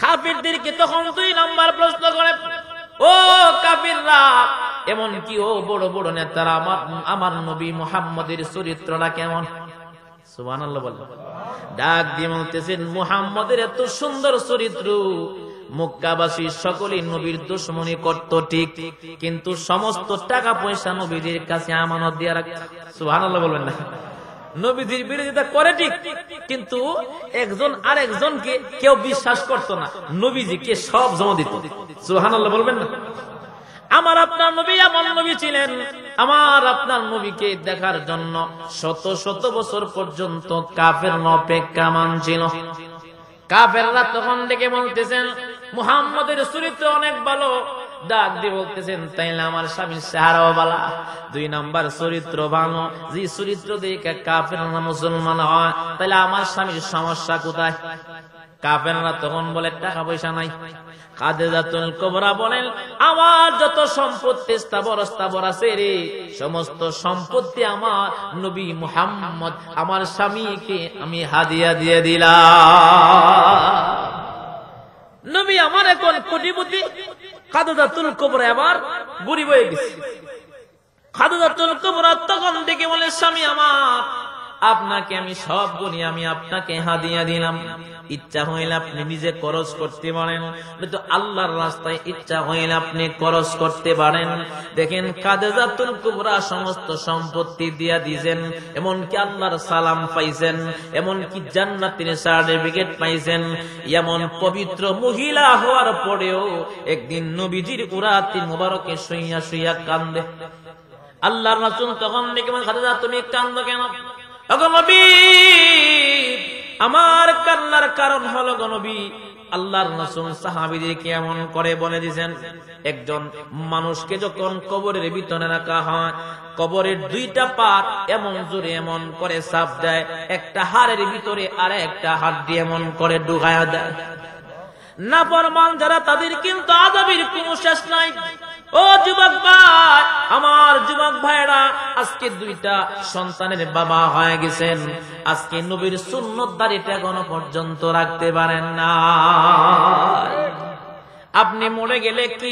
কাফিরদেরকে তখন 2 নাম্বার প্রশ্ন করে, ও কাফিররা, এমন কি ও বড় বড় নেতারা আমার নবী মুহাম্মদের চরিত্রটা কেমন? সুবহানাল্লাহ বলেন। ডাক দিয়ে বলতেছেন, মুহাম্মদের এত সুন্দর চরিত্র, মক্কাবাসী সকলেই নবীর দুশমনি করত ঠিক, কিন্তু সমস্ত টাকা পয়সা নবীদের কাছে আমানত দিয়ে রাখত। সুবহানাল্লাহ বলবেন না? নবীজির বিরোধিতা করে ঠিক, কিন্তু একজন আরেকজনকে কেউ বিশ্বাস করত না, নবীজিকে সব জমা দিত। সুবহানাল্লাহ বলবেন না? আমার আপনার নবী এমন নবী ছিলেন, আমার আপনার নবীকে দেখার জন্য শত শত বছর পর্যন্ত কাফের অপেক্ষা মানছিল। কাফেররা তখন ডেকে বলতেছেন, মুহাম্মদের চরিত্র অনেক ভালো। ডাক দিয়ে বলতেছেন, তাইলে আমার স্বামীর চেহারাও ভালো। 2 নাম্বার চরিত্র ভালো, যে চরিত্র দেখে কাফেররা মুসলমান হয়, তাইলে আমার স্বামীর সমস্যা কোথায়? কাফেররা তখন বলে, টাকা পয়সা নাই। খাদিজাতুল কুবরা বলেন, আমার যত সম্পত্তি স্থাবর আছে রে, সমস্ত সম্পত্তি আমার নবী মুহাম্মদ আমার স্বামীকে আমি হাদিয়া দিয়ে দিলাম। নবী আমার এখন কোটিপতি, খাদিজাতুল কুবরা আবার গরিব হয়ে গেছে। খাদিজাতুল কুবরা তখন থেকে বলে, স্বামী আমার, আপনাকে আমি সব গুণী আমি আপনাকে হাদিয়া দিলাম। ইচ্ছা হইলে আপনি নিজে খরচ করতে পারেন, কিন্তু আল্লাহর রাস্তায় ইচ্ছা হইলে আপনি খরচ করতে পারেন। দেখেন, খাদিজাতুল কুবরা সমস্ত সম্পত্তি দিয়া দিয়েছেন, এমনকি আল্লাহর সালাম পাইছেন, এমনকি জান্নাতের সার্টিফিকেট পাইছেন। এমন পবিত্র মহিলা হওয়ার পরেও একদিন নবীজির উরাতি মুবারকে শুইয়া শুইয়া কান্দে। আল্লাহর রাসূল তখন ডেকে বলেন, খাদিজা তুমি কান্দো কেন? নবী, আমার কান্নার কারণ হলো গো নবী, আল্লাহর রাসূল সাহাবীদেরকে এমন করে বলে দিয়েছেন, একজন মানুষকে যখন কবরের ভিতরে রাখা হয়, কবরের 2টা পাত এমন জোরে এমন করে চাপ দেয়, একটা হাড়ের ভিতরে আর একটা হাড় এমন করে ঢুকায়া দেয়। নাফরমান যারা, তাদের কিন্তু আযাবের কোনো শেষ নাই। ও যুবক ভাই, আমার যুবক ভাইরা, আজকে 2টা সন্তানের বাবা হয়ে গেছেন, আজকে নবীর সুন্নত দাড়িটা এখনো পর্যন্ত রাখতে পারেন না। আপনি মরে গেলে কি